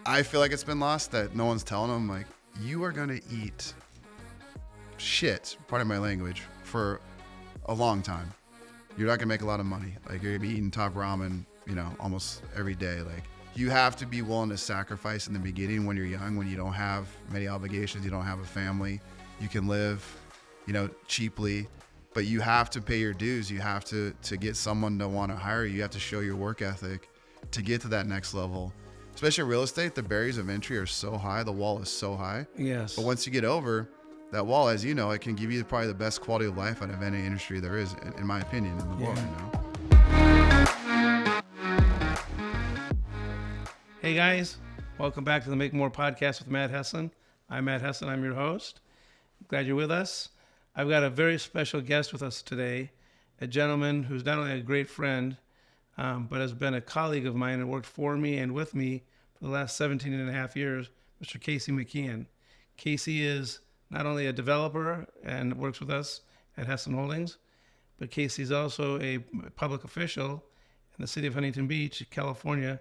I feel like it's been lost that no one's telling them, like, you are going to eat shit, pardon my language, for a long time. You're not going to make a lot of money. Like, you're going to be eating top ramen, almost every day. Like, you have to be willing to sacrifice in the beginning when you're young, when you don't have many obligations, you don't have a family, you can live, cheaply, but you have to pay your dues. You have to get someone to want to hire you. You have to show your work ethic to get to that next level. Especially in real estate, the barriers of entry are so high. The wall is so high. Yes. But once you get over that wall, as you know, it can give you probably the best quality of life out of any industry there is, in my opinion, in the world. Hey guys, welcome back to the Make More podcast with Matt Heslin. I'm Matt Heslin. I'm your host. Glad you're with us. I've got a very special guest with us today, a gentleman who's not only a great friend, but has been a colleague of mine and worked for me and with me for the last 17 and a half years, Mr. Casey McKeon. Casey is not only a developer and works with us at Heslin Holdings, but Casey's also a public official in the city of Huntington Beach, California,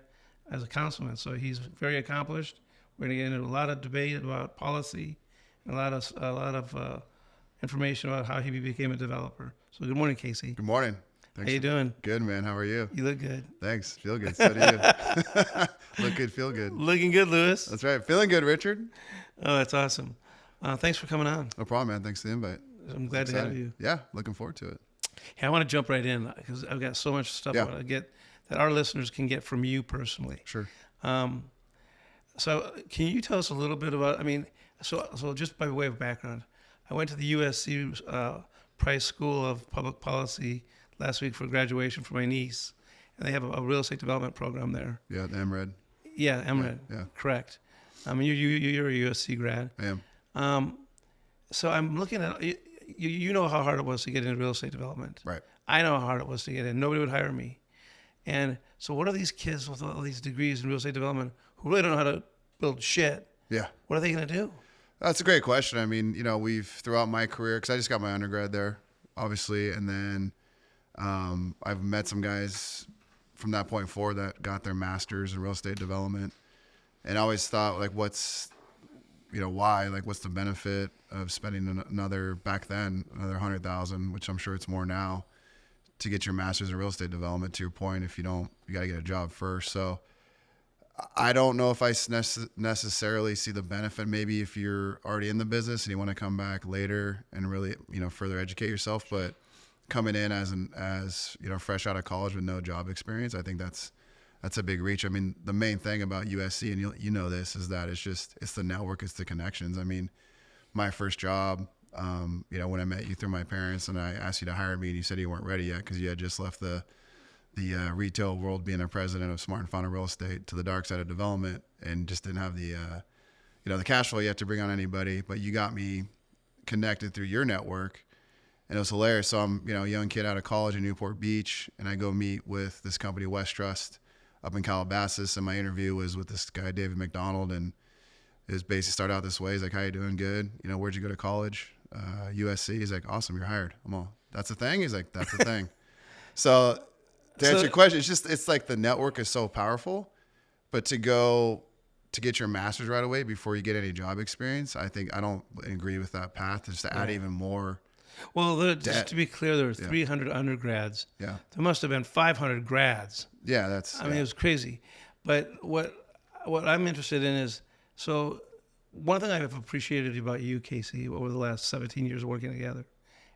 as a councilman. So he's very accomplished. We're going to get into a lot of debate about policy and a lot of information about how he became a developer. So good morning, Casey. Good morning. Thanks. How you doing? Good, man. How are you? You look good. Thanks. Feel good. So do you. Look good, feel good. Looking good, Lewis. That's right. Feeling good, Richard. Oh, that's awesome. Thanks for coming on. No problem, man. Thanks for the invite. I'm glad to have you. Yeah, looking forward to it. Hey, I want to jump right in because I've got so much stuff I want to get that our listeners can get from you personally. Sure. So can you tell us a little bit about, so just by way of background, I went to the USC Price School of Public Policy last week for graduation for my niece, and they have a real estate development program there. Yeah, the MRED. Yeah, MRED. Yeah. Correct. You're a USC grad. I am. So I'm looking at, you know how hard it was to get into real estate development. Right. I know how hard it was to get in. Nobody would hire me. And so what are these kids with all these degrees in real estate development who really don't know how to build shit? Yeah. What are they going to do? That's a great question. I mean, we've, throughout my career, because I just got my undergrad there, obviously, and then I've met some guys from that point forward that got their masters in real estate development, and I always thought, like, what's the benefit of spending another $100,000, which I'm sure it's more now, to get your master's in real estate development. To your point, if you don't, you got to get a job first. So I don't know if I necessarily see the benefit. Maybe if you're already in the business and you want to come back later and really, further educate yourself, but coming in as fresh out of college with no job experience, I think that's a big reach. I mean, the main thing about USC, and you know this, is that it's the network, it's the connections. I mean, my first job, when I met you through my parents and I asked you to hire me and you said you weren't ready yet because you had just left the retail world, being a president of Smart and Final Real Estate, to the dark side of development, and just didn't have the cash flow yet to bring on anybody. But you got me connected through your network, and it was hilarious. So I'm, a young kid out of college in Newport Beach, and I go meet with this company, West Trust, up in Calabasas, and my interview was with this guy, David McDonald, and his basically started out this way. He's like, "How you doing? Good. Where'd you go to college?" USC. He's like, "Awesome, you're hired." I'm all, "That's a thing?" He's like, "That's a thing." So to answer your question, it's like the network is so powerful, but to get your master's right away before you get any job experience, I don't agree with that path. Just to add even more. Well, just to be clear, there were 300 undergrads. Yeah. There must have been 500 grads. Yeah, I mean, it was crazy. But what I'm interested in is, so one thing I've appreciated about you, Casey, over the last 17 years of working together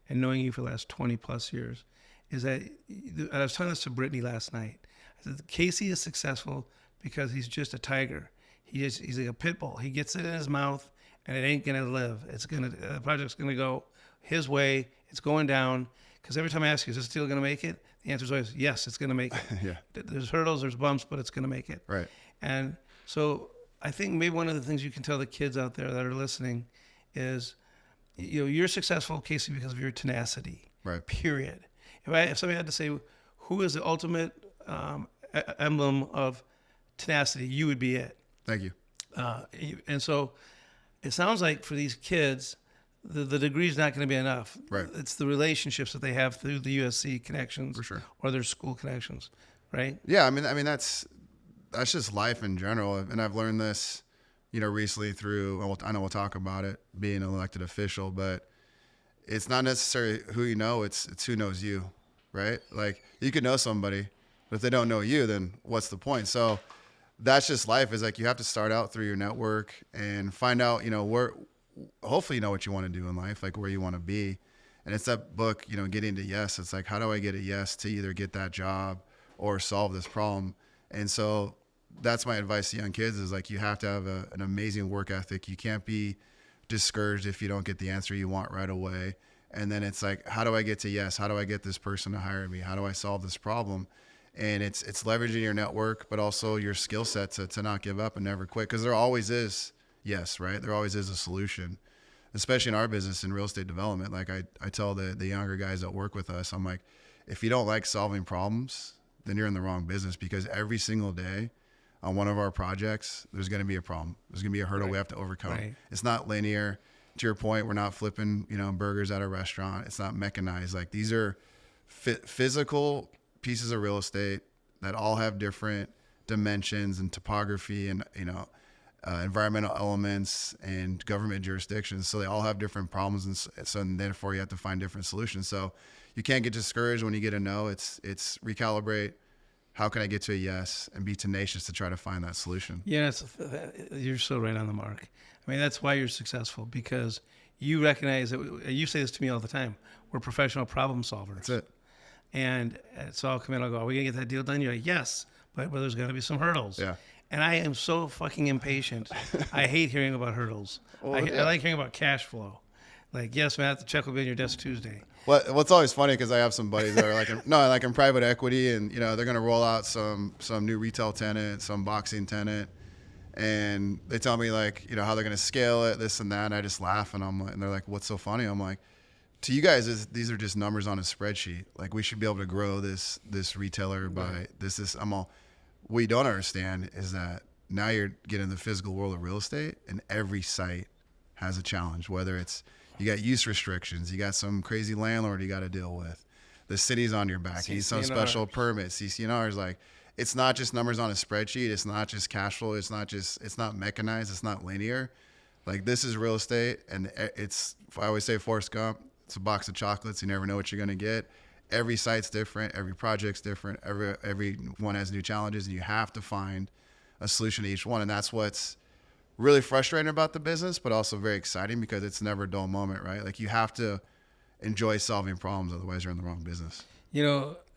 and knowing you for the last 20 plus years, is that, and I was telling this to Brittany last night, I said, Casey is successful because he's just a tiger. He's like a pit bull. He gets it in his mouth and it ain't going to live. The project's going to go his way. It's going down. Because every time I ask you, is this deal going to make it? The answer is always, yes, it's going to make it. Yeah. There's hurdles, there's bumps, but it's going to make it. Right. And so I think maybe one of the things you can tell the kids out there that are listening is, you're successful, Casey, because of your tenacity. Right. Period. If somebody had to say, who is the ultimate emblem of tenacity, you would be it. Thank you. And so it sounds like for these kids, the degree is not going to be enough. Right. It's the relationships that they have through the USC connections, for sure, or their school connections, right? Yeah, I mean that's that's just life in general. And I've learned this, recently through, I know we'll talk about it, being an elected official, but it's not necessarily who you know, it's who knows you, right? Like you could know somebody, but if they don't know you, then what's the point? So that's just life, is like you have to start out through your network and find out, where, hopefully you know what you want to do in life, like where you want to be. And it's that book, Getting to Yes. It's like, how do I get a yes to either get that job or solve this problem? And so that's my advice to young kids, is like, you have to have an amazing work ethic. You can't be discouraged if you don't get the answer you want right away. And then it's like, how do I get to yes? How do I get this person to hire me? How do I solve this problem? And it's leveraging your network, but also your skill set to not give up and never quit. Because there always is yes, right? There always is a solution, especially in our business in real estate development. Like I tell the younger guys that work with us, I'm like, if you don't like solving problems, then you're in the wrong business, because every single day on one of our projects, there's going to be a problem. There's going to be a hurdle we have to overcome. Right. It's not linear. To your point, we're not flipping, burgers at a restaurant. It's not mechanized. Like these are physical pieces of real estate that all have different dimensions and topography and, environmental elements and government jurisdictions. So they all have different problems. And therefore you have to find different solutions. So you can't get discouraged when you get a no. It's recalibrate. How can I get to a yes, and be tenacious to try to find that solution? Yeah, you're so right on the mark. I mean, that's why you're successful, because you recognize that. You say this to me all the time. We're professional problem solvers. That's it. And so I'll come in, I'll go, are we going to get that deal done? You're like, yes, but there's going to be some hurdles. Yeah. And I am so fucking impatient. I hate hearing about hurdles. I like hearing about cash flow. Like, yes, Matt, the check will be on your desk Tuesday. What's always funny, because I have some buddies that are like in private equity, and they're going to roll out some new retail tenant, some boxing tenant, and they tell me like how they're going to scale it, this and that, and I just laugh, and and they're like, what's so funny? I'm like, to you guys, these are just numbers on a spreadsheet. Like, we should be able to grow this retailer by this. What you don't understand is that now you're getting the physical world of real estate, and every site has a challenge, whether it's you got use restrictions, you got some crazy landlord you got to deal with, the city's on your back, you need some special permits, CCNRs. Like, it's not just numbers on a spreadsheet. It's not just cash flow. It's not mechanized. It's not linear. Like, this is real estate, and I always say Forrest Gump, it's a box of chocolates. You never know what you're going to get. Every site's different. Every project's different. Every one has new challenges, and you have to find a solution to each one. And that's what's really frustrating about the business, but also very exciting, because it's never a dull moment, right? Like, you have to enjoy solving problems, otherwise you're in the wrong business.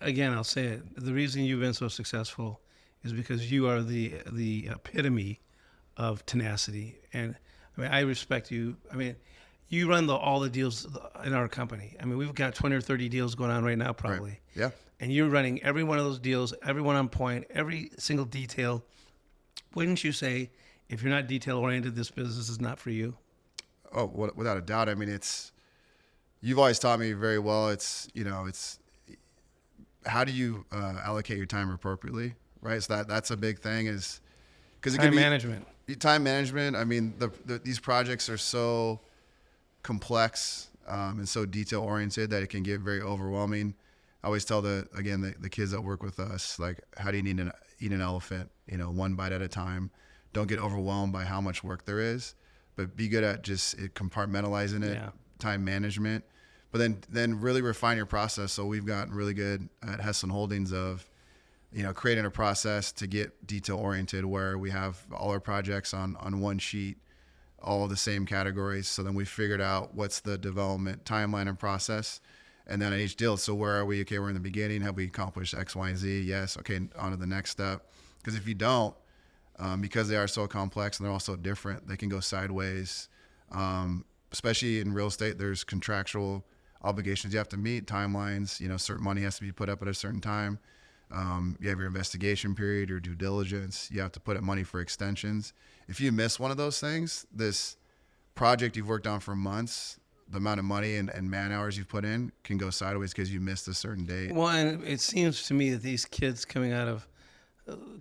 Again, I'll say it. The reason you've been so successful is because you are the epitome of tenacity. And I mean, I respect you. I mean, you run all the deals in our company. I mean, we've got 20 or 30 deals going on right now, probably. Right. Yeah. And you're running every one of those deals, every one on point, every single detail. Wouldn't you say, if you're not detail-oriented, this business is not for you? Oh, without a doubt. I mean, you've always taught me very well. It's how do you allocate your time appropriately, right? So that's a big thing, is because time management. Time management. I mean, these projects are so complex and so detail-oriented that it can get very overwhelming. I always tell the kids that work with us, like, how do you eat an elephant? One bite at a time. Don't get overwhelmed by how much work there is, but be good at just compartmentalizing it, time management, but then really refine your process. So we've gotten really good at Heslin Holdings of, creating a process to get detail oriented, where we have all our projects on one sheet, all of the same categories. So then we figured out what's the development timeline and process. And then at each deal, so where are we? Okay, we're in the beginning. Have we accomplished X, Y, and Z? Yes. Okay, on to the next step. Because if you don't, because they are so complex and they're all so different, they can go sideways. Especially in real estate, there's contractual obligations you have to meet, timelines. Certain money has to be put up at a certain time. You have your investigation period, your due diligence. You have to put up money for extensions. If you miss one of those things, this project you've worked on for months, the amount of money and man hours you've put in can go sideways because you missed a certain date. Well, and it seems to me that these kids coming out of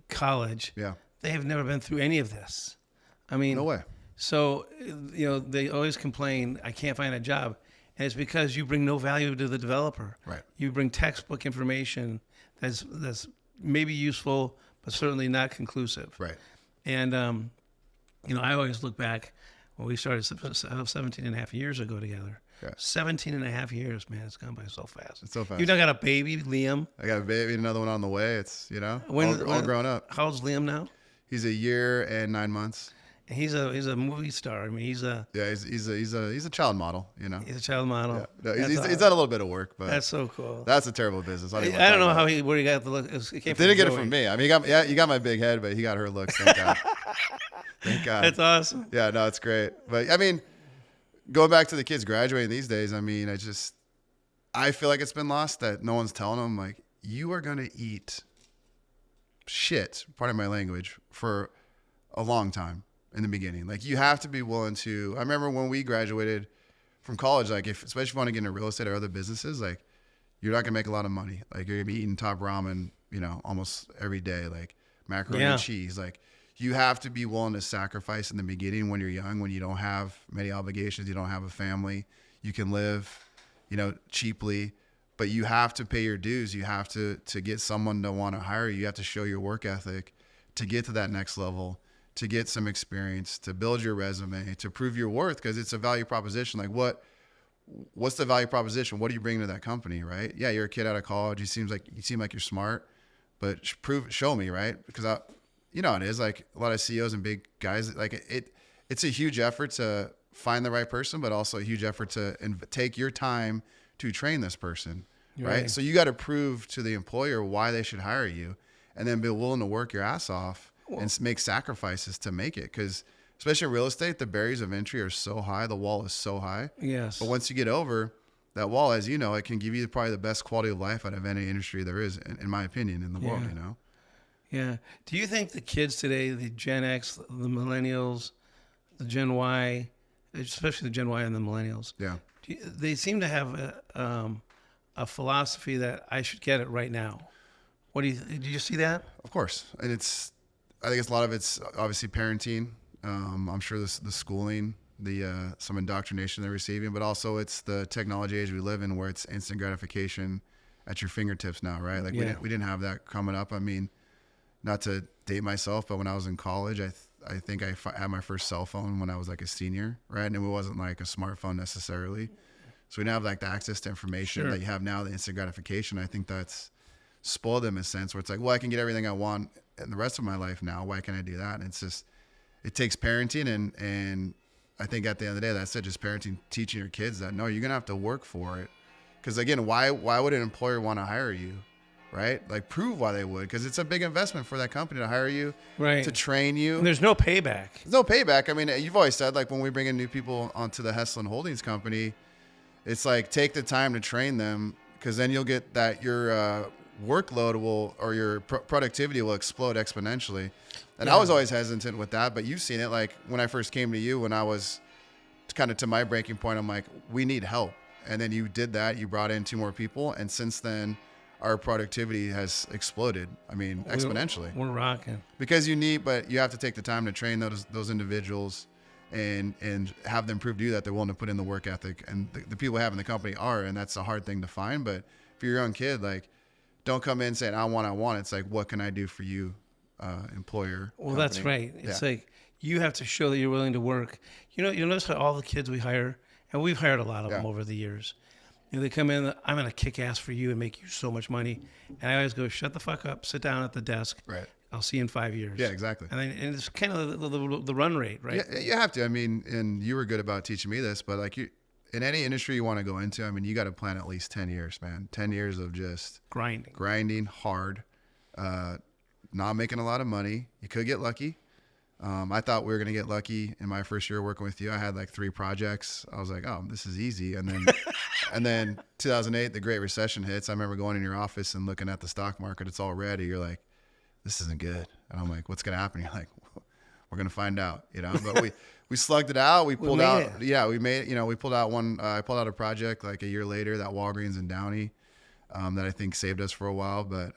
college, they have never been through any of this. I mean, no way. So, they always complain, I can't find a job. And it's because you bring no value to the developer. Right. You bring textbook information that's maybe useful, but certainly not conclusive. Right. And, I always look back when we started 17 and a half years ago together. Yeah. 17 and a half years, man. It's gone by so fast. It's so fast. You've now got a baby, Liam. I got a baby, another one on the way. It's, all grown up. How old's Liam now? He's a year and 9 months. And he's a movie star. I mean, he's a child model, He's a child model. Yeah. No, he's done a little bit of work, but that's so cool. that's a terrible business. I don't know where he got the look. It didn't get it from me. I mean, you got my big head, but he got her looks. Thank God. Thank God. That's awesome. Yeah, no, it's great. But I mean, going back to the kids graduating these days, I mean, I feel like it's been lost that no one's telling them, like, you are going to eat shit, pardon my language, for a long time in the beginning. Like, you have to be willing to. I remember when we graduated from college, like, especially if you want to get into real estate or other businesses, like, you're not going to make a lot of money. Like, you're going to be eating top ramen, almost every day, like macaroni and cheese. Like, you have to be willing to sacrifice in the beginning when you're young, when you don't have many obligations, you don't have a family, you can live, cheaply, but you have to pay your dues. You have to get someone to want to hire you. You have to show your work ethic to get to that next level, to get some experience, to build your resume, to prove your worth, because it's a value proposition. Like, what's the value proposition? What do you bring to that company, right? Yeah, you're a kid out of college. You seem like you're smart, but show me, right? Because it is like a lot of CEOs and big guys, like it's a huge effort to find the right person, but also a huge effort to take your time to train this person, right? So you got to prove to the employer why they should hire you, and then be willing to work your ass off and make sacrifices to make it. Because especially in real estate, the barriers of entry are so high. The wall is so high. Yes. But once you get over that wall, as you know, it can give you probably the best quality of life out of any industry there is, in my opinion, in the world, Yeah. Do you think the kids today, the Gen X, the millennials, the Gen Y, especially the Gen Y and the millennials, they seem to have a philosophy that I should get it right now? Do you see that? Of course. And I think a lot of it's obviously parenting. I'm sure the schooling, some indoctrination they're receiving, but also it's the technology age we live in, where it's instant gratification at your fingertips now, right? Like we didn't have that coming up. I mean, not to date myself, but when I was in college, I think I had my first cell phone when I was like a senior, right? And it wasn't like a smartphone necessarily. So we didn't have like the access to information that you have now, the instant gratification. I think that's spoiled them in a sense where it's like, well, I can get everything I want in the rest of my life now. Why can't I do that? And it's just, it takes parenting. And I think at the end of the day, that's it, just parenting, teaching your kids that, no, you're going to have to work for it. Because again, why would an employer want to hire you? Right? Like, prove why they would, because it's a big investment for that company to hire you, to train you. And there's no payback. There's no payback. I mean, you've always said, like, when we bring in new people onto the Heslin Holdings company, it's like, take the time to train them, because then you'll get that your workload or your productivity will explode exponentially. And I was always hesitant with that, but you've seen it. Like, when I first came to you, when I was kind of to my breaking point, I'm like, we need help. And then you did that. You brought in 2 more people. And since then, our productivity has exploded. I mean, exponentially. We're rocking. Because but you have to take the time to train those individuals and have them prove to you that they're willing to put in the work ethic. And the people we have in the company are, and that's a hard thing to find. But if you're a young kid, like, don't come in saying, I want. It's like, what can I do for you, employer? Well, company? that's right. It's like, you have to show that you're willing to work. You'll notice that all the kids we hire, and we've hired a lot of them over the years, they come in, I'm going to kick ass for you and make you so much money. And I always go, shut the fuck up, sit down at the desk. Right. I'll see you in 5 years. Yeah, exactly. And it's kind of the run rate, right? Yeah, you have to. I mean, and you were good about teaching me this, but like, in any industry you want to go into, I mean, you got to plan at least 10 years, man. 10 years of just grinding hard, not making a lot of money. You could get lucky. I thought we were going to get lucky in my first year working with you. I had like 3 projects. I was like, oh, this is easy. And then, and then 2008, the Great Recession hits. I remember going in your office and looking at the stock market. It's all red. You're like, this isn't good. And I'm like, what's going to happen? You're like, we're going to find out, but we slugged it out. We pulled out. Yeah, we made, we pulled out one. I pulled out a project like a year later, that Walgreens in Downey, that I think saved us for a while. But,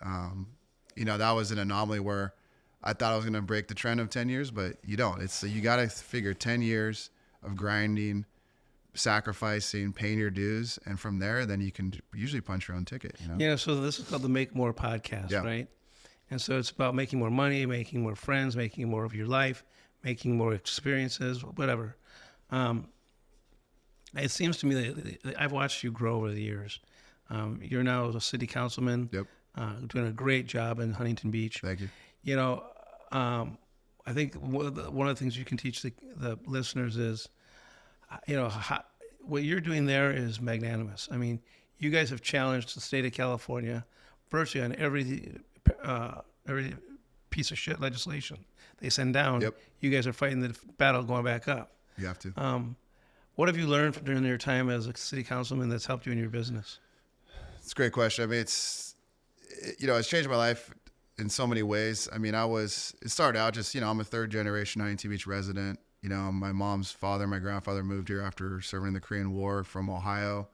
that was an anomaly where I thought I was going to break the trend of 10 years, but you don't. You got to figure 10 years of grinding, sacrificing, paying your dues. And from there, then you can usually punch your own ticket, Yeah. So this is called the Make More podcast, right? And so it's about making more money, making more friends, making more of your life, making more experiences, whatever. It seems to me that I've watched you grow over the years. You're now a city councilman, Yep. Doing a great job in Huntington Beach. Thank you. You know, I think one of the things you can teach the listeners is, what you're doing there is magnanimous. I mean, you guys have challenged the state of California virtually on every piece of shit legislation they send down. Yep. You guys are fighting the battle going back up. You have to. What have you learned during your time as a city councilman that's helped you in your business? It's a great question. I mean, it's changed my life in so many ways. I mean, it started out just, I'm a third generation Huntington Beach resident. My mom's father, my grandfather moved here after serving in the Korean War from Ohio.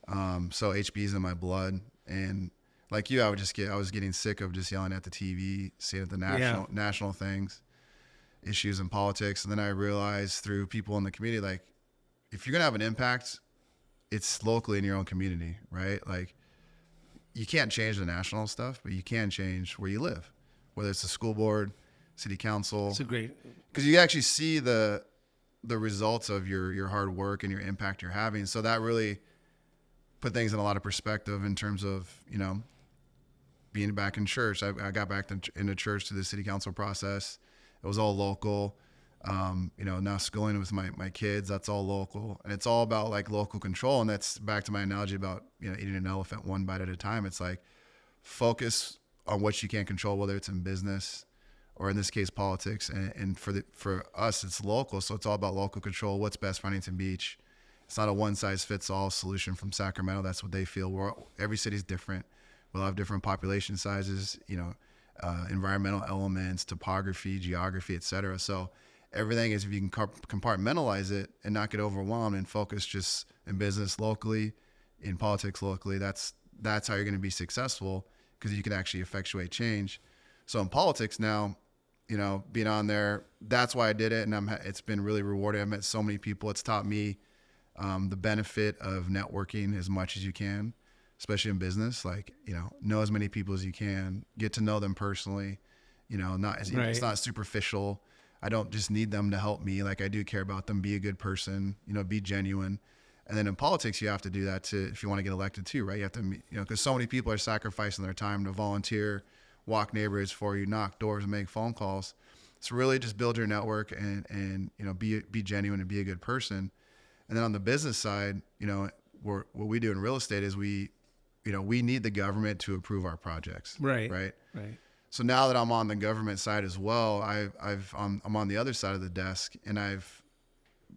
So HB's in my blood. And like you, I was getting sick of just yelling at the TV, seeing at the national things, issues in politics. And then I realized through people in the community, like, if you're going to have an impact, it's locally in your own community, right? Like, you can't change the national stuff, but you can change where you live, whether it's the school board, city council. It's a great, because you actually see the results of your hard work and your impact you're having. So that really put things in a lot of perspective in terms of, being back in church. I got back into church through the city council process. It was all local. Now schooling with my kids, that's all local, and it's all about like local control. And that's back to my analogy about, eating an elephant one bite at a time. It's like, focus on what you can control, whether it's in business or in this case, politics. And for us, it's local. So it's all about local control. What's best for Huntington Beach? It's not a one size fits all solution from Sacramento. That's what they feel. Every city's different. We'll have different population sizes, environmental elements, topography, geography, et cetera. So everything is, if you can compartmentalize it and not get overwhelmed and focus just in business locally, in politics locally, that's how you're going to be successful, because you can actually effectuate change. So in politics now, being on there, that's why I did it. And it's been really rewarding. I've met so many people. It's taught me the benefit of networking as much as you can, especially in business. Like, know as many people as you can, get to know them personally, it's not superficial. I don't just need them to help me. Like, I do care about them. Be a good person, be genuine. And then in politics, you have to do that too, if you want to get elected too, right? You have to, because so many people are sacrificing their time to volunteer, walk neighborhoods for you, knock doors, and make phone calls. So really just build your network and be genuine and be a good person. And then on the business side, what we do in real estate is we need the government to approve our projects. Right. So now that I'm on the government side as well, I'm on the other side of the desk, and I've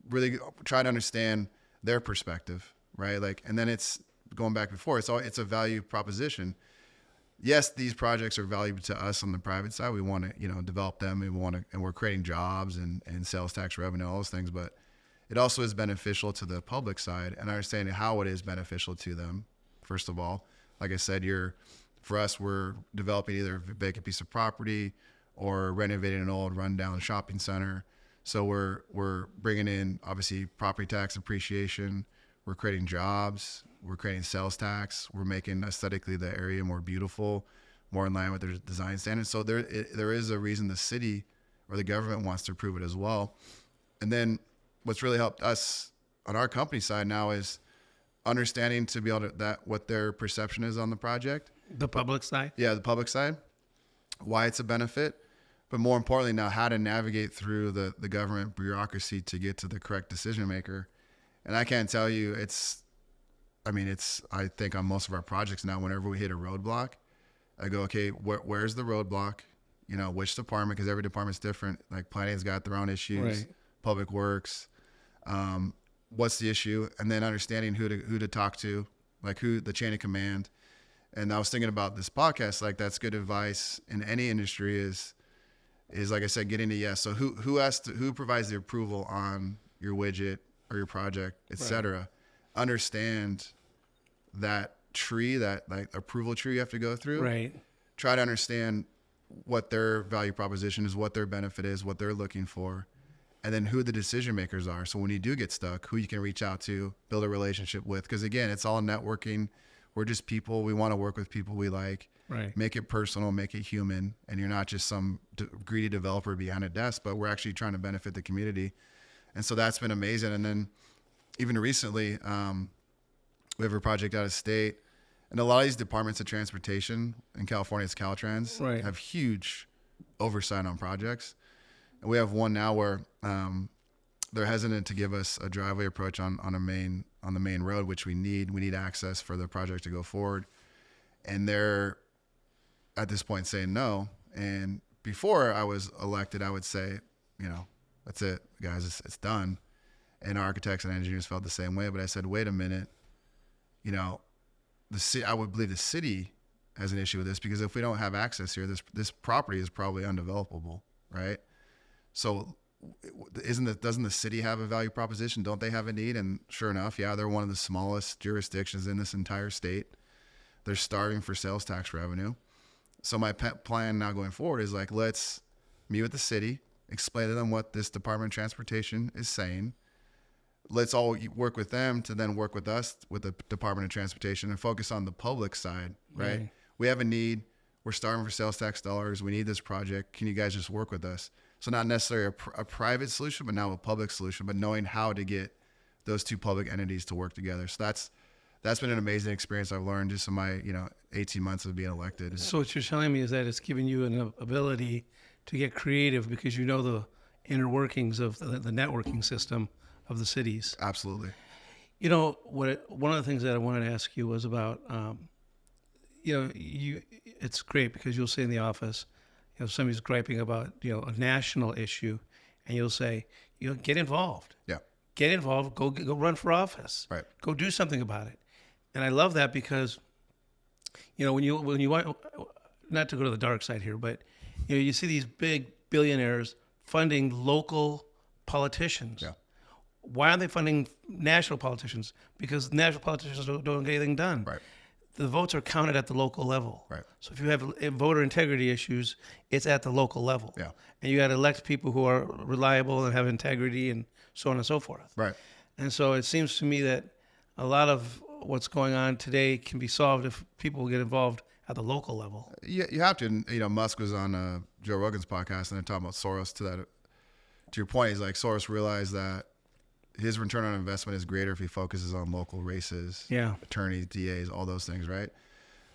really tried to understand their perspective, right? Like, and then it's going back before, it's a value proposition. Yes, these projects are valuable to us on the private side. We want to, develop them. And we're creating jobs and sales tax revenue, all those things. But it also is beneficial to the public side, and understanding how it is beneficial to them. First of all, like I said, for us, we're developing either a vacant piece of property or renovating an old rundown shopping center. So we're bringing in, obviously, property tax appreciation. We're creating jobs. We're creating sales tax. We're making aesthetically the area more beautiful, more in line with their design standards. So there is a reason the city or the government wants to approve it as well. And then what's really helped us on our company side now is understanding to be able to what their perception is on the project. The public side? Yeah, the public side, why it's a benefit, but more importantly now how to navigate through the government bureaucracy to get to the correct decision maker. And I can't tell you, I think on most of our projects now, whenever we hit a roadblock, I go, okay, where's the roadblock? Which department, because every department's different. Like planning's got their own issues, right. Public works, what's the issue? And then understanding who to talk to, like who the chain of command. And I was thinking about this podcast, like that's good advice in any industry is like I said, getting to yes. So who provides the approval on your widget or your project, et cetera. Understand that tree, that like approval tree you have to go through. Right. Try to understand what their value proposition is, what their benefit is, what they're looking for, and then who the decision makers are. So when you do get stuck, who you can reach out to, build a relationship with. Because again, it's all networking. We're just people. We want to work with people we like. Right. Make it personal, make it human, and you're not just some greedy developer behind a desk, but we're actually trying to benefit the community. And so that's been amazing. And then even recently, we have a project out of state, and a lot of these departments of transportation in California, it's Caltrans, Right. have huge oversight on projects. And we have one now where they're hesitant to give us a driveway approach on the main road, which we need. We need access for the project to go forward. And they're at this point saying no. And before I was elected, I would say, that's it, guys, it's done. And architects and engineers felt the same way. But I said, wait a minute, I would believe the city has an issue with this, because if we don't have access here, this property is probably undevelopable, right? So doesn't the city have a value proposition? Don't they have a need? And sure enough, yeah, they're one of the smallest jurisdictions in this entire state. They're starving for sales tax revenue. So my plan now going forward is like, let's meet with the city, explain to them what this Department of Transportation is saying. Let's all work with them to then work with us, with the Department of Transportation, and focus on the public side, right? We have a need. We're starving for sales tax dollars. We need this project. Can you guys just work with us? So not necessarily a private solution, but now a public solution, but knowing how to get those two public entities to work together. So that's been an amazing experience I've learned just in my 18 months of being elected. So what you're telling me is that it's giving you an ability to get creative, because you know the inner workings of the networking system of the cities. Absolutely. One of the things that I wanted to ask you was about, it's great because you'll say in the office, somebody's griping about, a national issue, and you'll say, get involved. Yeah. Get involved. Go run for office. Right. Go do something about it. And I love that because, when you want, not to go to the dark side here, but you see these big billionaires funding local politicians. Yeah. Why aren't they funding national politicians? Because national politicians don't get anything done. Right. The votes are counted at the local level. Right. So if you have voter integrity issues, it's at the local level. Yeah. And you got to elect people who are reliable and have integrity and so on and so forth. Right. And so it seems to me that a lot of what's going on today can be solved if people get involved at the local level. Yeah, you have to. Musk was on Joe Rogan's podcast, and they're talking about Soros. To your point, he's like, Soros realized that his return on investment is greater if he focuses on local races, attorneys, DAs, all those things, right?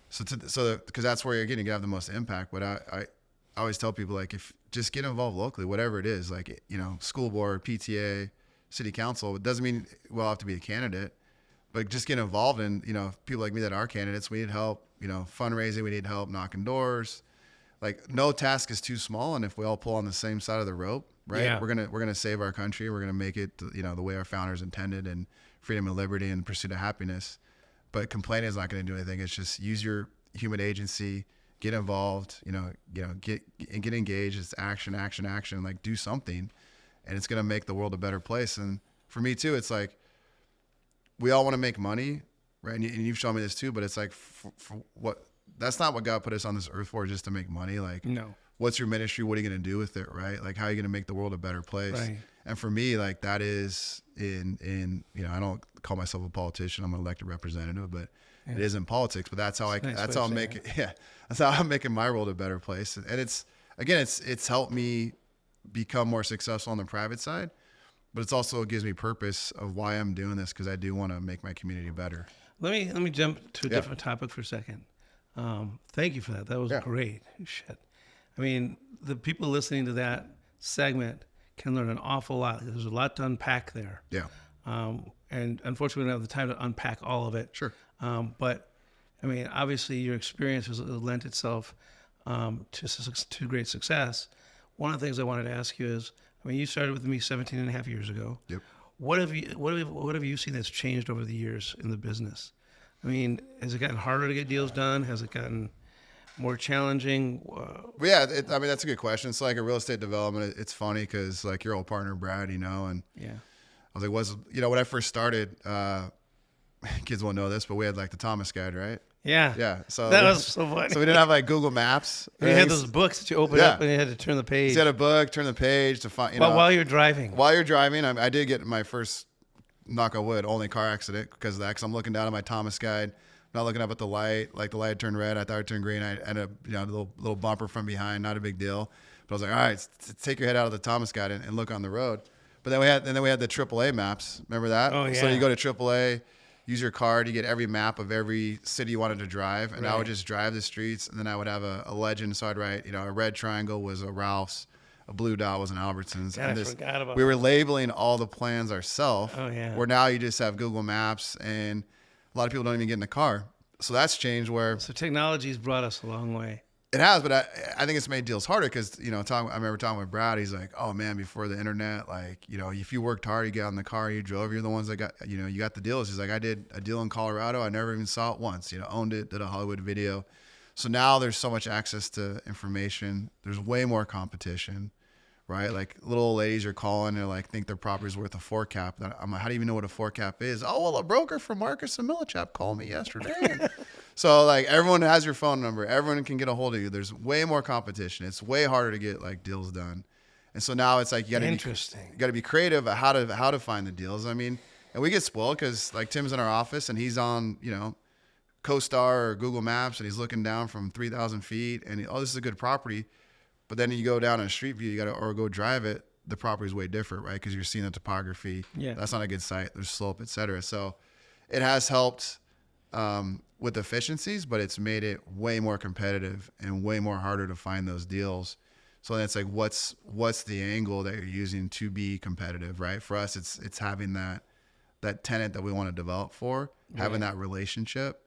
So because that's where you're going to have the most impact. But I always tell people, like, if just get involved locally, whatever it is, like, school board, PTA, city council. It doesn't mean we'll have to be a candidate, but just get involved. And people like me that are candidates, we need help. Fundraising, we need help knocking doors. Like, no task is too small, and if we all pull on the same side of the rope, right? Yeah. We're gonna save our country. We're gonna make it, the way our founders intended, and freedom and liberty and pursuit of happiness. But complaining is not gonna do anything. It's just use your human agency, get involved. Get engaged. It's action. Like, do something, and it's gonna make the world a better place. And for me too, it's like we all want to make money, right? And you've shown me this too. But it's like for what. That's not what God put us on this earth for, just to make money. Like, no. What's your ministry? What are you going to do with it, right? Like, how are you going to make the world a better place? Right. And for me, like, that is in I don't call myself a politician. I'm an elected representative, but it is in politics. But that's how that's how I'm making my world a better place. And it's helped me become more successful on the private side, but it's also gives me purpose of why I'm doing this, because I do want to make my community better. Let me jump to a different topic for a second. Thank you for that. That was great. Shit. I mean, the people listening to that segment can learn an awful lot. There's a lot to unpack there. Yeah. And unfortunately, we don't have the time to unpack all of it. Sure. But I mean, obviously, your experience has lent itself to great success. One of the things I wanted to ask you is, I mean, you started with me 17 and a half years ago. Yep. What have you seen that's changed over the years in the business? I mean, has it gotten harder to get deals done? Has it gotten more challenging? Yeah, I mean, that's a good question. It's like a real estate development. It's funny because, like, your old partner, Brad, and I was like, when I first started, kids won't know this, but we had like the Thomas Guide, right? Yeah. Yeah. So that was so funny. So we didn't have like Google Maps. You had those books that you opened up and you had to turn the page. So you had a book, turn the page to find, while you're driving. While you're driving, I did get my first, knock on wood, only car accident because of that. Because I'm looking down at my Thomas Guide. not looking up at the light. Like the light turned red. I thought it turned green. I ended up, a little bumper from behind. Not a big deal. But I was like, all right, take your head out of the Thomas guide and look on the road. But then we had the AAA maps. Remember that? Oh, yeah. So you go to AAA, use your card, you get every map of every city you wanted to drive, and I would just drive the streets, and then I would have a legend. So I'd write, a red triangle was a Ralph's, a blue dot was an Albertsons. God, I forgot about we were labeling all the plans ourselves. Oh, yeah. Where now you just have Google Maps, and a lot of people don't even get in the car. So that's changed where. So technology's brought us a long way. It has, but I think it's made deals harder because, I remember talking with Brad. He's like, oh, man, before the internet, like, if you worked hard, you got in the car, you drove, you're the ones that got, you got the deals. He's like, I did a deal in Colorado. I never even saw it once, owned it, did a Hollywood video. So now there's so much access to information. There's way more competition, right? Like little old ladies are calling, they're like, think their property's worth a 4 cap. I'm like, how do you even know what a 4 cap is? Oh, well, a broker from Marcus and Millichap called me yesterday. So like everyone has your phone number. Everyone can get a hold of you. There's way more competition. It's way harder to get like deals done. And so now it's like you got to be creative at how to find the deals. I mean, and we get spoiled because like Tim's in our office and he's on, CoStar or Google Maps and he's looking down from 3,000 feet and this is a good property. But then you go down on Street View, or go drive it. The property's way different, right? Because you're seeing the topography. Yeah. That's not a good site. There's slope, et cetera. So it has helped with efficiencies, but it's made it way more competitive and way more harder to find those deals. So then it's like, what's the angle that you're using to be competitive, right? For us, it's having that tenant that we want to develop for, having that relationship,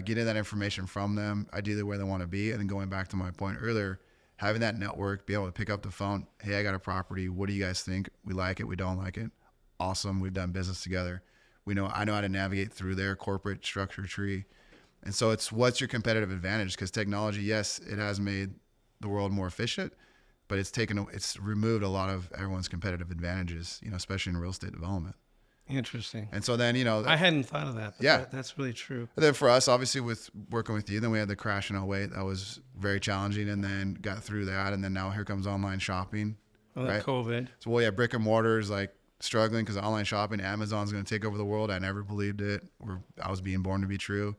getting that information from them, ideally where they want to be, and then going back to my point earlier, having that network, be able to pick up the phone. Hey, I got a property. What do you guys think? We like it. We don't like it. Awesome. We've done business together. I know how to navigate through their corporate structure tree. And so it's what's your competitive advantage? Because technology, yes, it has made the world more efficient, but it's removed a lot of everyone's competitive advantages, especially in real estate development. Interesting. And so then, I hadn't thought of that. But that's really true. And then for us, obviously with working with you, then we had the crash in 2008. That was very challenging and then got through that. And then now here comes online shopping. Well, right? COVID. So, brick and mortar is like struggling because online shopping, Amazon's going to take over the world. I never believed it. I was being born to be true.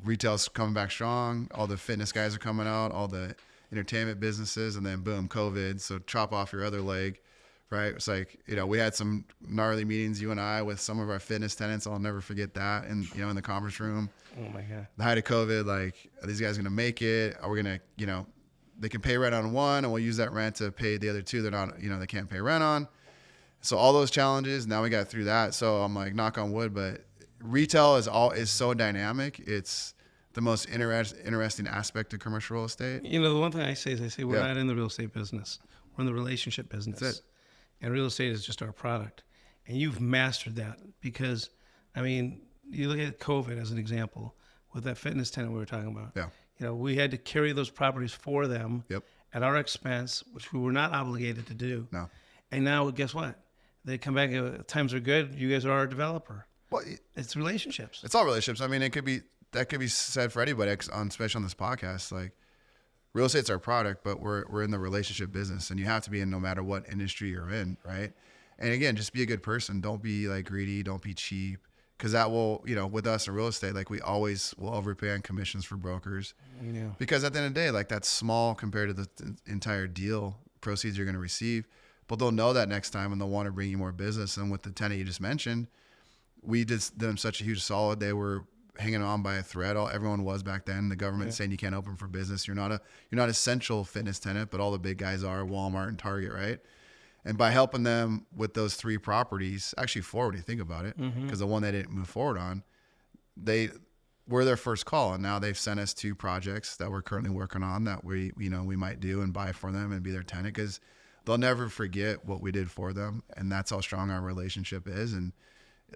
Retail's coming back strong. All the fitness guys are coming out, all the entertainment businesses, and then boom, COVID. So chop off your other leg. Right. It's like, we had some gnarly meetings, you and I, with some of our fitness tenants. I'll never forget that. And, in the conference room, oh my God, the height of COVID, like, are these guys going to make it? Are we going to, they can pay rent on one and we'll use that rent to pay the other two they're not, they can't pay rent on. So all those challenges, now we got through that. So I'm like, knock on wood, but retail is so dynamic. It's the most interesting aspect of commercial real estate. The one thing I say is we're not in the real estate business. We're in the relationship business. That's it. And real estate is just our product. And you've mastered that because, you look at COVID as an example with that fitness tenant we were talking about. Yeah. We had to carry those properties for them Yep. at our expense, which we were not obligated to do. No. And now guess what? They come back, times are good. You guys are our developer. Well, it's relationships. It's all relationships. That could be said for anybody, especially on this podcast. Like, real estate's our product, but we're in the relationship business, and you have to be in no matter what industry you're in, right? And again, just be a good person. Don't be like greedy. Don't be cheap, because that will, with us in real estate, like we always will overpay on commissions for brokers. Yeah. Because at the end of the day, like that's small compared to the entire deal proceeds you're going to receive. But they'll know that next time, and they'll want to bring you more business. And with the tenant you just mentioned, we did them such a huge solid. They were hanging on by a thread. Everyone was back then. The government saying you can't open for business. You're not essential fitness tenant, but all the big guys are, Walmart and Target, right? And by helping them with those 3 properties, actually 4 when you think about it, because the one they didn't move forward on, they were their first call, and now they've sent us 2 projects that we're currently working on that we might do and buy for them and be their tenant, because they'll never forget what we did for them, and that's how strong our relationship is. And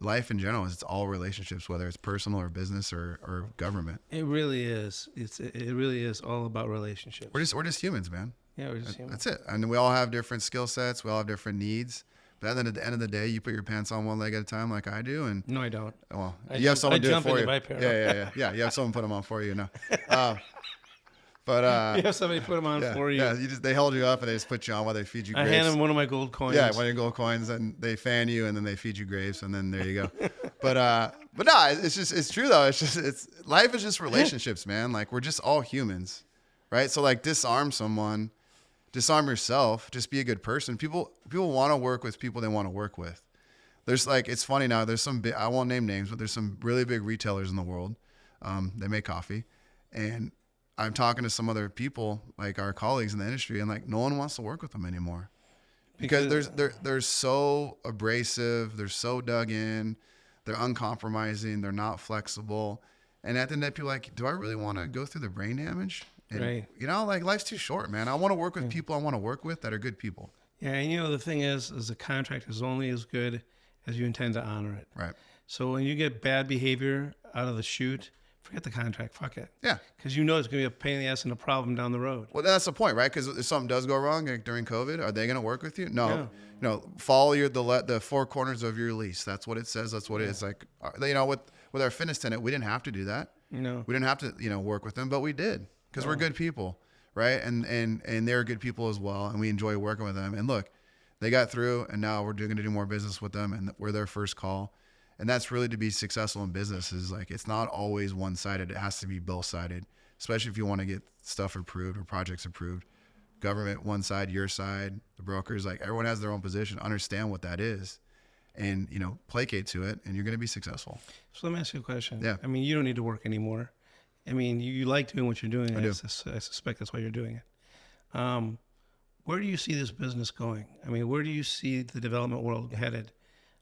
life in general it's all relationships, whether it's personal or business or government. It really is. It really is all about relationships. We're just humans, man. Yeah, we're just humans. That's it. And we all have different skill sets. We all have different needs. But then at the end of the day, you put your pants on one leg at a time, like I do. And no, I don't. Well, you have someone do it for you. Yeah. Yeah. You have someone put them on for you now. But you have somebody put them on for you. Yeah, they hold you up and they just put you on while they feed you grapes. I hand them one of my gold coins. Yeah, one of your gold coins, and they fan you, and then they feed you grapes, and then there you go. But But no, it's true though. Life is just relationships, man. Like we're just all humans, right? So like disarm someone, disarm yourself, just be a good person. People want to work with people they want to work with. There's like, it's funny now, there's some big, I won't name names, but there's some really big retailers in the world. They make coffee, and I'm talking to some other people, like our colleagues in the industry, and like no one wants to work with them anymore because they're so abrasive, they're so dug in, they're uncompromising, they're not flexible, and at the end of the day, people are like, do I really want to go through the brain damage? And, right. You know, like life's too short, man. I want to work with people I want to work with that are good people. Yeah, and you know the thing is the contract is only as good as you intend to honor it. Right. So when you get bad behavior out of the chute, forget the contract. Fuck it. Yeah. Because you know it's going to be a pain in the ass and a problem down the road. Well, that's the point, right? Because if something does go wrong like during COVID, are they going to work with you? No. Yeah. You know, follow the four corners of your lease. That's what it says. That's what it is. Like, you know, with our fitness tenant, we didn't have to do that. No. We didn't have to, you know, work with them, but we did because we're good people, right? And they're good people as well, and we enjoy working with them. And look, they got through, and now we're going to do more business with them, and we're their first call. And that's really to be successful in business is like, it's not always one-sided. It has to be both-sided, especially if you want to get stuff approved or projects approved. Government, one side, your side, the brokers, like everyone has their own position. Understand what that is and, you know, placate to it, and you're going to be successful. So let me ask you a question. Yeah. I mean, you don't need to work anymore. I mean, you like doing what you're doing. I do. I suspect that's why you're doing it. Where do you see this business going? I mean, where do you see the development world headed?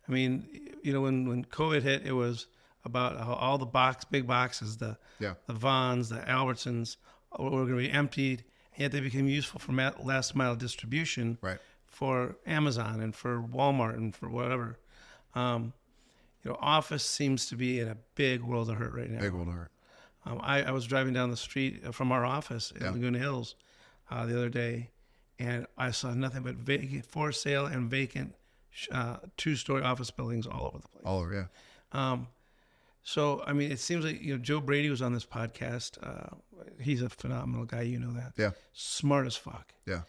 I mean, you know, when COVID hit, it was about how all the big boxes, the Vons, the Albertsons, were going to be emptied, and yet they became useful for last mile distribution, Right. for Amazon and for Walmart and for whatever. You know, office seems to be in a big world of hurt right now. Big world of hurt. I was driving down the street from our office in Laguna Hills the other day, and I saw nothing but vacant, for sale and vacant 2-story office buildings all over the place. All over, yeah. So, I mean, it seems like, you know, Joe Brady was on this podcast. He's a phenomenal guy. You know that. Yeah. Smart as fuck. Yeah.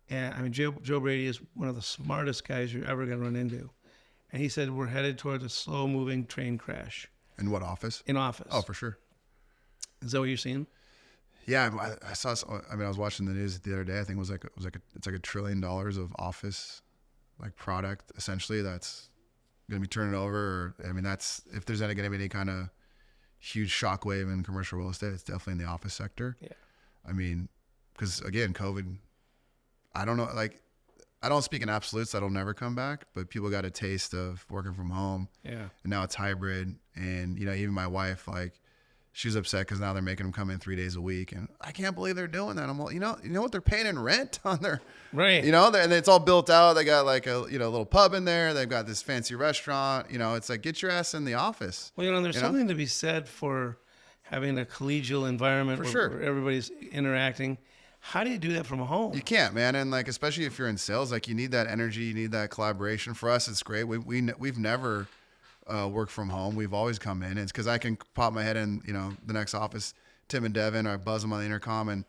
And I mean, Joe Brady is one of the smartest guys you're ever going to run into. And he said, we're headed towards a slow moving train crash. In what office? In office. Oh, for sure. Is that what you're seeing? Yeah, I saw. I mean, I was watching the news the other day. I think it's like $1 trillion of office, like product essentially that's going to be turning over. Or, I mean, that's if there's going to be any kind of huge shockwave in commercial real estate, it's definitely in the office sector. Yeah. I mean, because again, COVID. I don't know. Like, I don't speak in absolutes. That'll never come back. But people got a taste of working from home. Yeah. And now it's hybrid. And you know, even my wife, like, she's upset because now they're making them come in 3 days a week, and I can't believe they're doing that. I'm like, you know what they're paying in rent on their, right? You know, and it's all built out. They got like a little pub in there. They've got this fancy restaurant. You know, it's like, get your ass in the office. Well, you know, there's something to be said for having a collegial environment where everybody's interacting. How do you do that from home? You can't, man. And like, especially if you're in sales, like you need that energy, you need that collaboration. For us, it's great. We've never work from home. We've always come in. It's because I can pop my head in, you know, the next office, Tim and Devin, or I buzz them on the intercom, and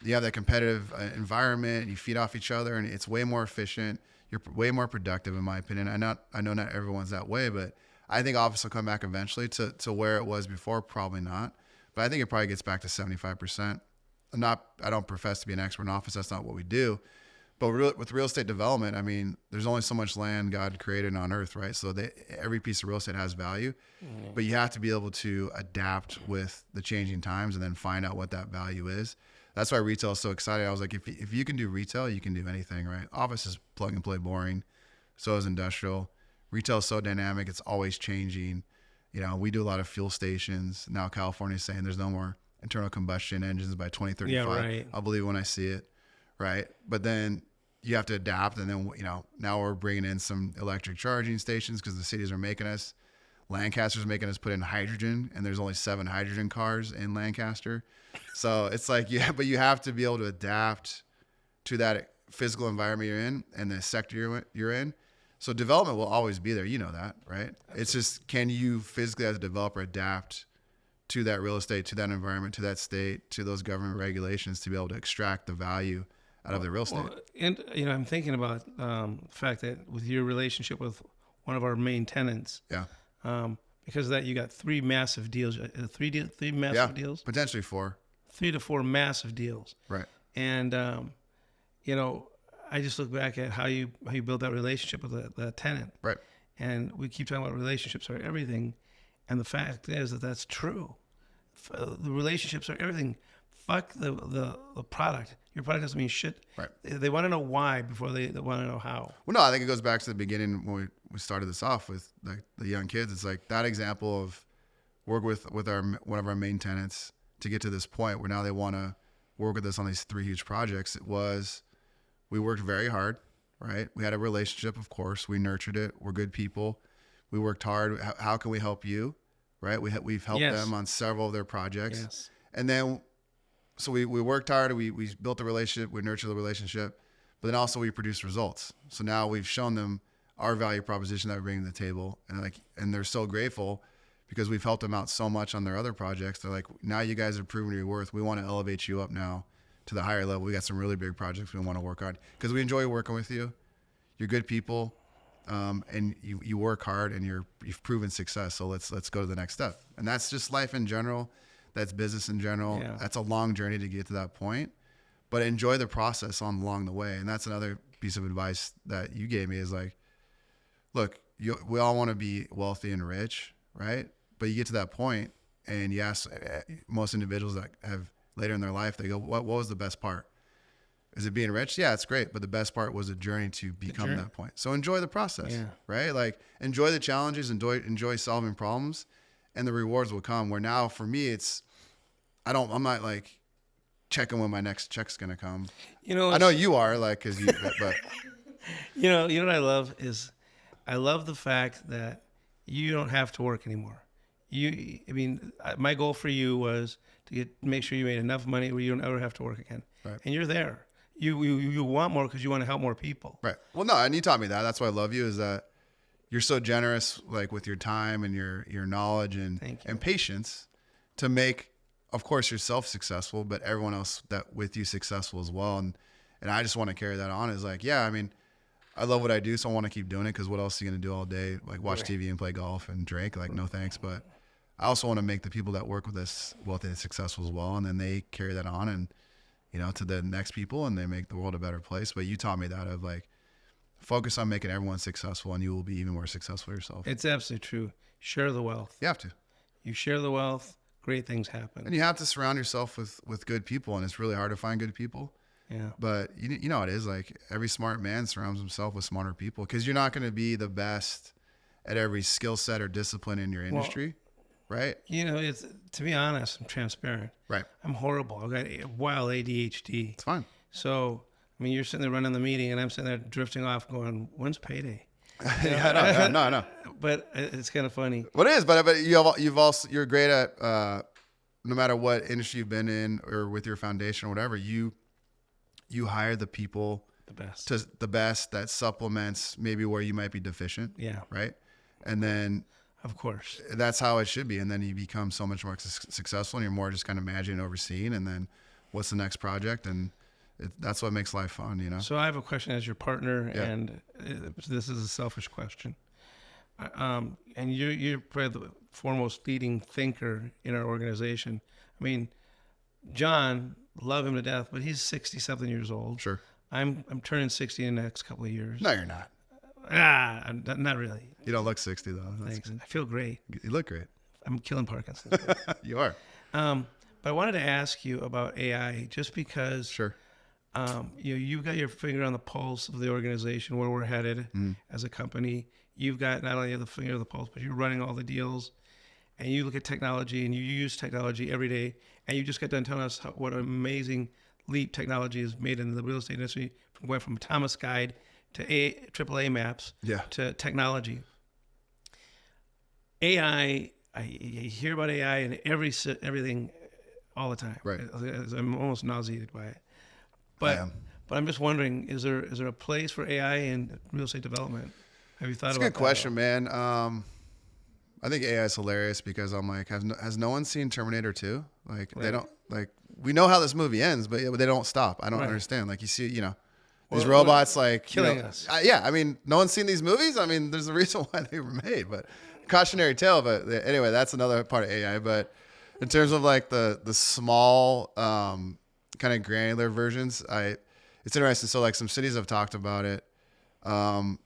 you have that competitive environment. You feed off each other, and it's way more efficient. You're way more productive, in my opinion. I know not everyone's that way, but I think office will come back eventually to where it was before. Probably not, but I think it probably gets back to 75%. I don't profess to be an expert in office. That's not what we do. But with real estate development, I mean, there's only so much land God created on earth, right? So every piece of real estate has value, but you have to be able to adapt with the changing times and then find out what that value is. That's why retail is so exciting. I was like, if you can do retail, you can do anything, right? Office is plug and play boring. So is industrial. Retail is so dynamic. It's always changing. You know, we do a lot of fuel stations. Now California is saying there's no more internal combustion engines by 2035. Yeah, right. I'll believe it when I see it, right? But then you have to adapt, and then, you know, now we're bringing in some electric charging stations because the cities are making us. Lancaster's making us put in hydrogen, and there's only 7 hydrogen cars in Lancaster. So it's like, yeah, but you have to be able to adapt to that physical environment you're in and the sector you're in. So development will always be there. You know that, right? Absolutely. It's just, can you physically as a developer adapt to that real estate, to that environment, to that state, to those government regulations to be able to extract the value out of the real estate? Well, and, you know, I'm thinking about the fact that with your relationship with one of our main tenants, because of that, you got three massive deals, three massive deals, potentially 4. 3 to 4 massive deals. Right. And, I just look back at how you build that relationship with the tenant. Right. And we keep talking about relationships are everything. And the fact is that that's true. The relationships are everything. Fuck the product. Your product doesn't mean shit. Right. They want to know why before they want to know how. Well, no, I think it goes back to the beginning when we started this off with like the young kids. It's like that example of work with one of our main tenants to get to this point where now they want to work with us on these 3 huge projects. We worked very hard, right? We had a relationship, of course. We nurtured it. We're good people. We worked hard. How can we help you, right? We've helped them on several of their projects. Yes. And then, so we worked hard. We built a relationship. We nurtured the relationship. But then also we produced results. So now we've shown them our value proposition that we're bringing to the table. And they're so grateful because we've helped them out so much on their other projects. They're like, now you guys have proven your worth. We want to elevate you up now to the higher level. We got some really big projects we want to work on because we enjoy working with you. You're good people, and you work hard, and you've proven success. So let's go to the next step. And that's just life in general. That's business in general. Yeah. That's a long journey to get to that point, but enjoy the process along the way. And that's another piece of advice that you gave me is like, look, we all want to be wealthy and rich, right? But you get to that point, and you ask most individuals that have later in their life, they go, what was the best part? Is it being rich? Yeah, it's great. But the best part was a journey to become that point. So enjoy the process, right? Like enjoy the challenges, enjoy solving problems, and the rewards will come. Where now for me, I'm not like checking when my next check's going to come. I know you are like, but you know what I love is I love the fact that you don't have to work anymore. My goal for you was to make sure you made enough money where you don't ever have to work again. Right. And you're there. You want more because you want to help more people. Right. Well, no, and you taught me that. That's why I love you is that you're so generous, like with your time and your knowledge and patience to make, of course, yourself successful, but everyone else that with you successful as well. And I just want to carry that on is like, I love what I do, so I want to keep doing it because what else are you going to do all day? Like watch TV and play golf and drink? Like, no thanks. But I also want to make the people that work with us wealthy and successful as well. And then they carry that on and, to the next people and they make the world a better place. But you taught me that of like, focus on making everyone successful and you will be even more successful yourself. It's absolutely true. Share the wealth. You have to. You share the wealth, great things happen. And you have to surround yourself with good people. And it's really hard to find good people. Yeah. But you know how it is. Like every smart man surrounds himself with smarter people because you're not going to be the best at every skill set or discipline in your industry. Right. It's to be honest, I'm transparent. Right. I'm horrible. I've got wild ADHD. It's fine. So, you're sitting there running the meeting and I'm sitting there drifting off going, when's payday? I know. But it's kind of funny. Well, it is, but you're great at, no matter what industry you've been in or with your foundation or whatever, you hire the people the best that supplements maybe where you might be deficient. Yeah. Right. And then, of course, that's how it should be. And then you become so much more successful and you're more just kind of managing and overseeing. And then what's the next project? And that's what makes life fun, So I have a question as your partner, and this is a selfish question. And you're probably the foremost leading thinker in our organization. John, love him to death, but he's 60-something years old. Sure. I'm turning 60 in the next couple of years. No, you're not. Not really. You don't look 60 though. Thanks. I feel great. You look great. I'm killing Parkinson's. You are. But I wanted to ask you about AI just because. Sure. You've got your finger on the pulse of the organization, where we're headed as a company. You've got not only the finger on the pulse, but you're running all the deals, and you look at technology and you use technology every day. And you just got done telling us what an amazing leap technology has made in the real estate industry, from going from Thomas Guide to AAA maps to technology. AI, I hear about AI in everything all the time. Right. I'm almost nauseated by it. But I'm just wondering, is there a place for AI in real estate development? Have you thought about that? That's a good question, man. I think AI is hilarious because I'm like, has no one seen Terminator 2? Like they don't we know how this movie ends, but they don't stop. I don't understand. Like you see, these robots like killing us. No one's seen these movies. There's a reason why they were made, but cautionary tale, but anyway, that's another part of AI. But in terms of like the small kind of granular versions, it's interesting. So like some cities have talked about it, and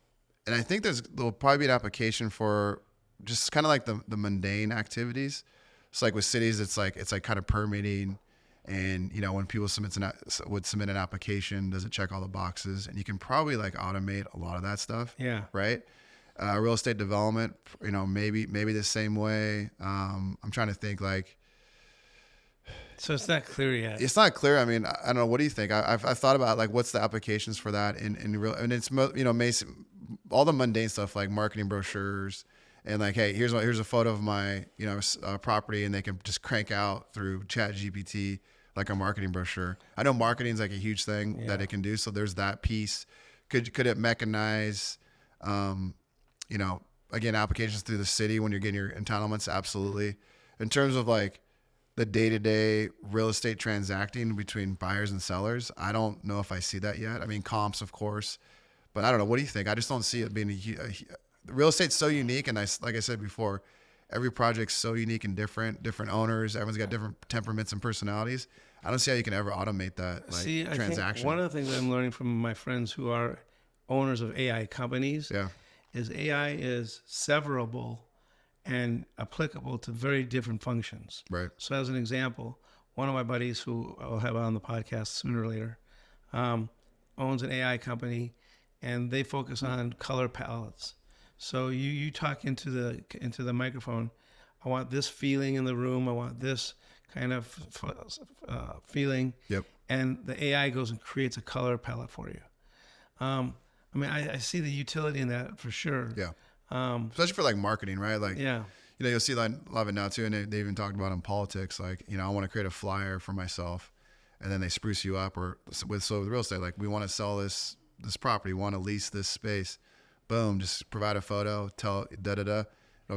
I think there'll probably be an application for just kind of like the mundane activities. So like with cities, it's like kind of permitting, and when people would submit an application, does it check all the boxes? And you can probably like automate a lot of that stuff. Yeah. Right. Real estate development, maybe the same way. I'm trying to think like. So it's not clear yet. It's not clear. I mean, I don't know. What do you think? I've thought about like what's the applications for that in real, and it's all the mundane stuff like marketing brochures and like, hey, here's a photo of my property, and they can just crank out through Chat GPT like a marketing brochure. I know marketing is like a huge thing that it can do. So there's that piece. Could it mechanize? Again, applications through the city when you're getting your entitlements, absolutely. In terms of like the day-to-day real estate transacting between buyers and sellers, I don't know if I see that yet. I mean, comps, of course, but I don't know. What do you think? I just don't see it being real estate's so unique, and like I said before, every project's so unique and different owners. Everyone's got different temperaments and personalities. I don't see how you can ever automate that transaction. I think one of the things I'm learning from my friends who are owners of AI companies is AI is severable and applicable to very different functions. Right. So as an example, one of my buddies who I'll have on the podcast sooner or later owns an AI company, and they focus on color palettes. So you talk into the microphone, I want this feeling in the room, I want this kind of feeling. Yep. And the AI goes and creates a color palette for you. I see the utility in that for sure. Yeah. Especially for like marketing, right? Like, you'll see like a lot of it now too. And they even talked about in politics, like, I want to create a flyer for myself, and then they spruce you up. Or with real estate, like, we want to sell this property, we want to lease this space. Boom, just provide a photo, tell it'll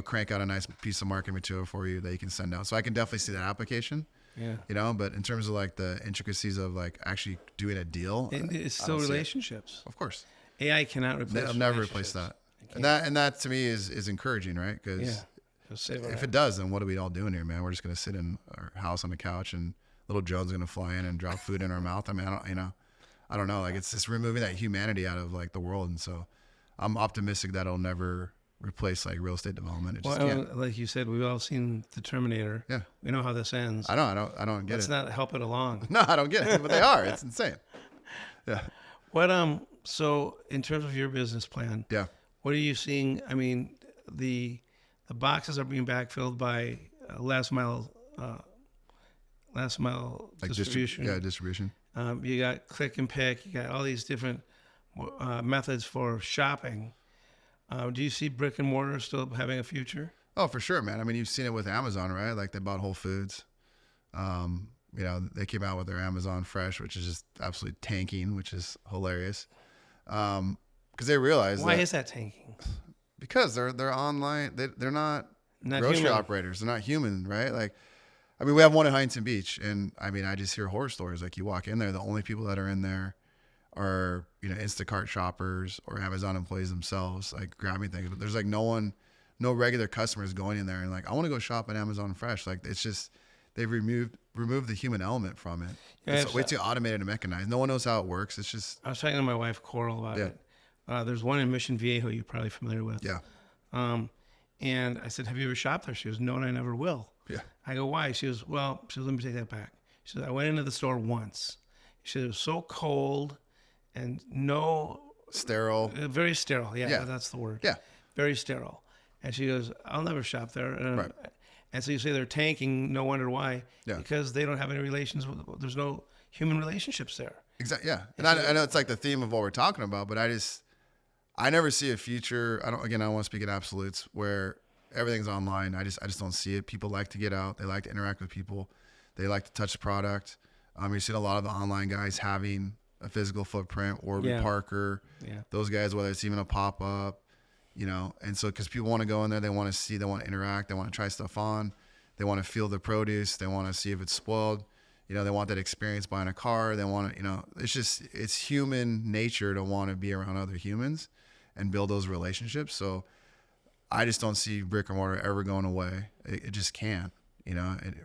crank out a nice piece of marketing material for you that you can send out. So I can definitely see that application. Yeah. But in terms of like the intricacies of like actually doing a deal, it's still relationships. Of course. AI cannot replace. They'll never replace that. And that to me is encouraging, right? Because if it does, then what are we all doing here, man? We're just gonna sit in our house on the couch, and little Joan's gonna fly in and drop food in our mouth. I mean, I don't know. Like, it's just removing that humanity out of like the world, and so I'm optimistic that it'll never replace like real estate development. It just can't. Like you said, we've all seen the Terminator. Yeah, we know how this ends. I don't get it. Let's not help it along. No, I don't get it, but they are. It's insane. Yeah. So in terms of your business plan, what are you seeing? I mean, the boxes are being backfilled by last mile like distribution. Distribution. You got click and pick. You got all these different methods for shopping. Do you see brick and mortar still having a future? Oh, for sure, man. I mean, you've seen it with Amazon, right? Like, they bought Whole Foods. They came out with their Amazon Fresh, which is just absolutely tanking, which is hilarious. Because they realize why is that tanking? Because they're online. They're not grocery human operators. They're not human, right? Like, I mean, we have one in Huntington Beach, and I mean, I just hear horror stories. Like, you walk in there, the only people that are in there are Instacart shoppers or Amazon employees themselves, like grabbing things. But there's like no regular customers going in there and like, I want to go shop at Amazon Fresh. Like, it's just they've removed the human element from it. It's way too automated and mechanized. No one knows how it works. It's just. I was talking to my wife Coral about it. There's one in Mission Viejo you're probably familiar with. Yeah. And I said, have you ever shopped there? She goes, no, and I never will. Yeah. I go, why? She goes, let me take that back. She said, I went into the store once. She said, it was so cold and sterile. Very sterile. Yeah, that's the word. Yeah. Very sterile. And she goes, I'll never shop there. Right. And so you say they're tanking. No wonder why. Yeah. Because they don't have any relations. There's no human relationships there. Exactly. Yeah. And I know it's like the theme of what we're talking about, but I never see a future. I don't want to speak in absolutes where everything's online. I just don't see it. People like to get out. They like to interact with people. They like to touch the product. You're seeing a lot of the online guys having a physical footprint, Warby Parker, those guys, whether it's even a pop-up, and so, because people want to go in there, they want to see, they want to interact, they want to try stuff on, they want to feel the produce, they want to see if it's spoiled, they want that experience buying a car, they want to, it's human nature to want to be around other humans and build those relationships. So I just don't see brick and mortar ever going away. It just can't,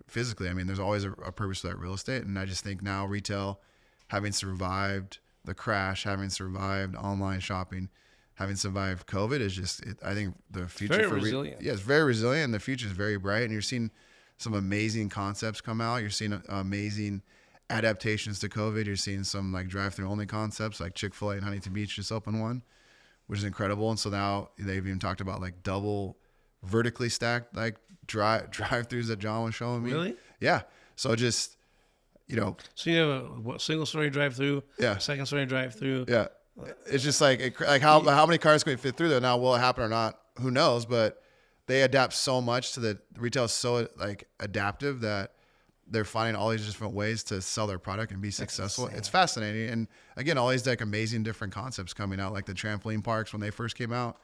physically. I mean, there's always a purpose to that real estate. And I just think now retail, having survived the crash, having survived online shopping, having survived COVID is just, I think the future very resilient. It's very resilient. And the future is very bright. And you're seeing some amazing concepts come out. You're seeing amazing adaptations to COVID. You're seeing some like drive-through only concepts, like Chick-fil-A in Huntington Beach just opened one, which is incredible. And so now they've even talked about like double vertically stacked like drive-throughs that John was showing me. Really? Yeah. So just, So you have a single story drive-through, yeah, second story drive-through. yeah. It's just like how many cars can we fit through there? Now, will it happen or not? Who knows? But they adapt so much to the retail is so like adaptive that they're finding all these different ways to sell their product and be successful. It's fascinating. And again, all these like amazing different concepts coming out, like the trampoline parks when they first came out.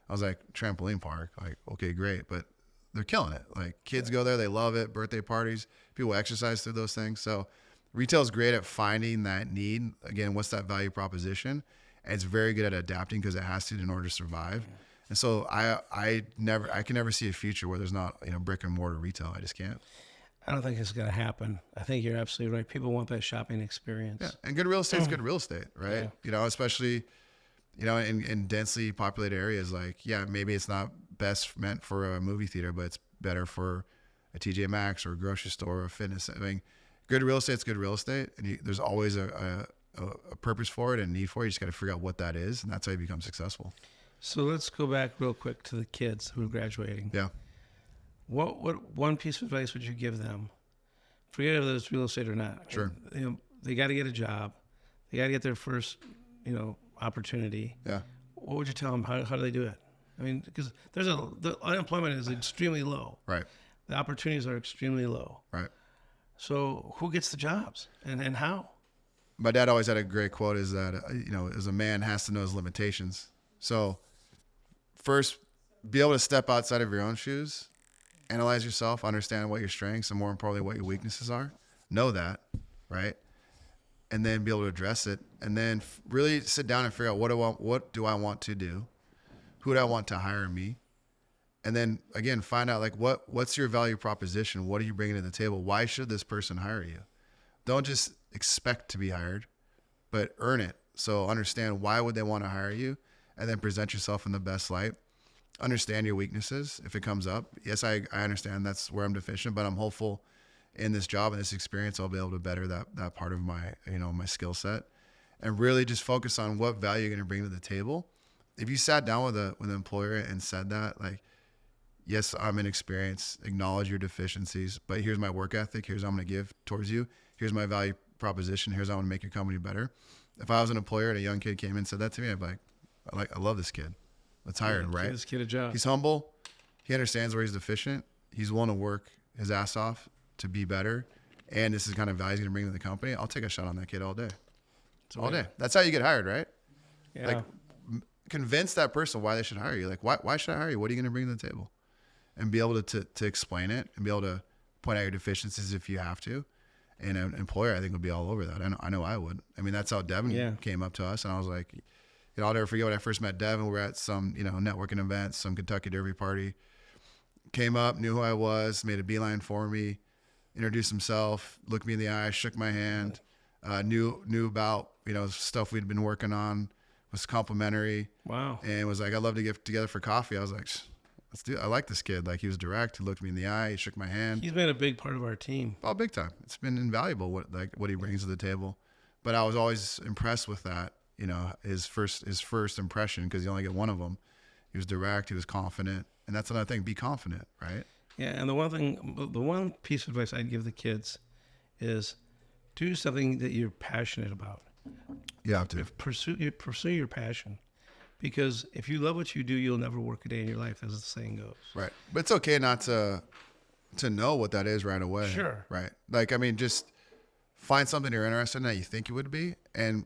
I was like, trampoline park, like, okay, great. But they're killing it. Like kids go there, they love it. Birthday parties, people exercise through those things. So retail is great at finding that need. Again, what's that value proposition? And it's very good at adapting because it has to in order to survive. And so I can never see a future where there's not, brick and mortar retail. I just can't. I don't think it's going to happen. I think you're absolutely right. People want that shopping experience. Yeah. And good real estate is good real estate, right? Yeah. Especially, in densely populated areas, like, yeah, maybe it's not best meant for a movie theater, but it's better for a TJ Maxx or a grocery store or a fitness. I mean, good real estate is good real estate. And there's always a purpose for it and need for it. You just got to figure out what that is. And that's how you become successful. So let's go back real quick to the kids who are graduating. Yeah. What one piece of advice would you give them? Forget whether it's real estate or not. Sure. They got to get a job. They got to get their first, opportunity. Yeah. What would you tell them? How do they do it? I mean, because the unemployment is extremely low. Right. The opportunities are extremely low. Right. So who gets the jobs and how? My dad always had a great quote is that, as a man has to know his limitations. So first, be able to step outside of your own shoes, analyze yourself, understand what your strengths and more importantly, what your weaknesses are. Know that, right? And then be able to address it. And then really sit down and figure out what do I want to do? Who do I want to hire me? And then again, find out like what's your value proposition? What are you bringing to the table? Why should this person hire you? Don't just expect to be hired, but earn it. So understand why would they want to hire you, and then present yourself in the best light. Understand your weaknesses if it comes up. Yes, I understand that's where I'm deficient, but I'm hopeful in this job and this experience I'll be able to better that part of my my skill set, and really just focus on what value you're going to bring to the table. If you sat down with an employer and said that, like, yes, I'm inexperienced, acknowledge your deficiencies, but here's my work ethic, here's what I'm going to give towards you, here's my value proposition, here's how I want to make your company better. If I was an employer and a young kid came in and said that to me, I'd be like, I love this kid. Let's hire him, right? Give this kid a job. He's humble. He understands where he's deficient. He's willing to work his ass off to be better. And this is the kind of value he's going to bring to the company. I'll take a shot on that kid all day. All day. That's how you get hired, right? Yeah. Like, convince that person why they should hire you. Like, why should I hire you? What are you going to bring to the table? And be able to explain it and be able to point out your deficiencies if you have to. And an employer, I think, would be all over that. I know I would. I mean, that's how Devin came up to us. And I was like, I'll never forget when I first met Devin. We were at some, networking event, some Kentucky Derby party. Came up, knew who I was, made a beeline for me, introduced himself, looked me in the eye, shook my hand, knew about, stuff we'd been working on, was complimentary. Wow. And was like, I'd love to get together for coffee. I was like, let's do it. I like this kid. Like, he was direct. He looked me in the eye. He shook my hand. He's been a big part of our team. Oh, big time. It's been invaluable what he brings to the table. But I was always impressed with that. His first impression, because you only get one of them. He was direct. He was confident. And that's another thing. Be confident, right? Yeah. And the one piece of advice I'd give the kids is do something that you're passionate about. You have to. Pursue your passion. Because if you love what you do, you'll never work a day in your life, as the saying goes. Right. But it's okay not to know what that is right away. Sure. Right. Like, I mean, just find something you're interested in that you think you would be. And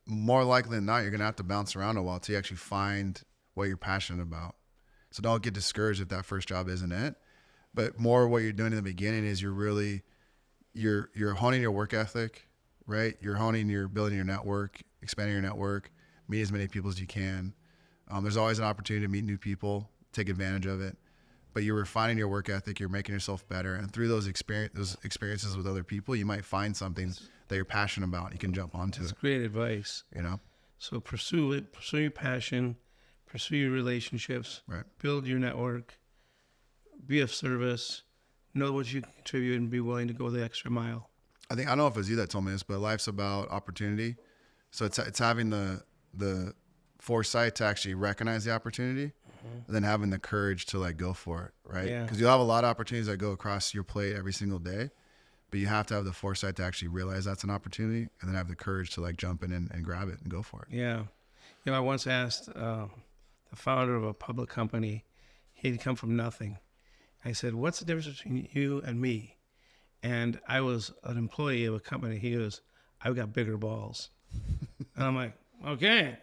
more likely than not, you're going to have to bounce around a while till you actually find what you're passionate about. So don't get discouraged if that first job isn't it. But more what you're doing in the beginning is you're honing your work ethic, right? You're building your network, expanding your network, meet as many people as you can. There's always an opportunity to meet new people take advantage of it. But you're refining your work ethic. You're making yourself better. And through those experiences with other people, you might find something that you're passionate about. You can jump onto That's it. great advice. You know? So pursue it. Pursue your passion. Pursue your relationships. Right. Build your network. Be of service. Know what you can contribute and be willing to go the extra mile. I don't know if it was you that told me this, but life's about opportunity. So it's having the foresight to actually recognize the opportunity, and then having the courage to like go for it, right? Yeah. Because you'll have a lot of opportunities that go across your plate every single day, but you have to have the foresight to actually realize that's an opportunity, and then have the courage to like jump in and grab it and go for it. Yeah. I once asked the founder of a public company, he'd come from nothing. I said, what's the difference between you and me? And I was an employee of a company. He goes, I've got bigger balls. And I'm like, okay,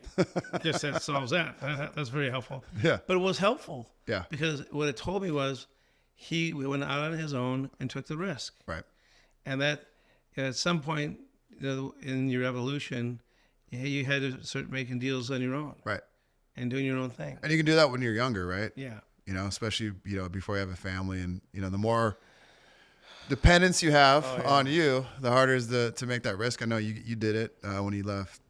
just that solves that. That's very helpful. Yeah. But it was helpful. Yeah. Because what it told me was he went out on his own and took the risk. Right. And that at some point in your evolution, you had to start making deals on your own. Right. And doing your own thing. And you can do that when you're younger, right? Yeah. You know, especially, before you have a family, and, the more dependence you have on you, the harder it is to make that risk. I know you did it when you left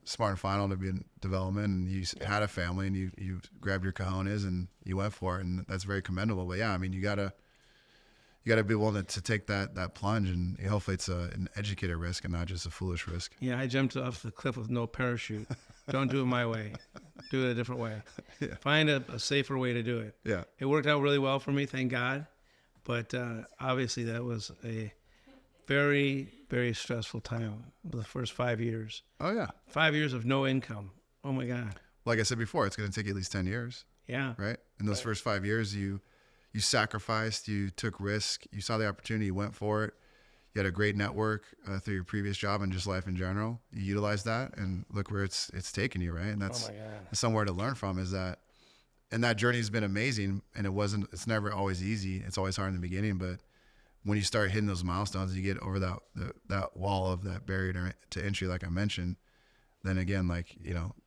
Smart and Final to be in development, and you had a family, and you grabbed your cojones and you went for it, and that's very commendable. But yeah, I mean, you gotta be willing to take that plunge, and hopefully it's an educated risk and not just a foolish risk. Yeah, I jumped off the cliff with no parachute. Don't do it my way. Do it a different way. Yeah. Find a safer way to do it. Yeah. It worked out really well for me, thank God. But obviously that was a very, very stressful time, the first 5 years. Oh, yeah. 5 years of no income. Oh, my God. Like I said before, it's going to take you at least 10 years. Yeah. Right? In those first 5 years, you sacrificed, you took risk, you saw the opportunity, you went for it. You had a great network through your previous job and just life in general. You utilized that, and look where it's taken you, right? And that's somewhere to learn from, is that, and that journey has been amazing. And it's never always easy. It's always hard in the beginning, but when you start hitting those milestones, you get over that wall of that barrier to entry, like I mentioned, then again, like,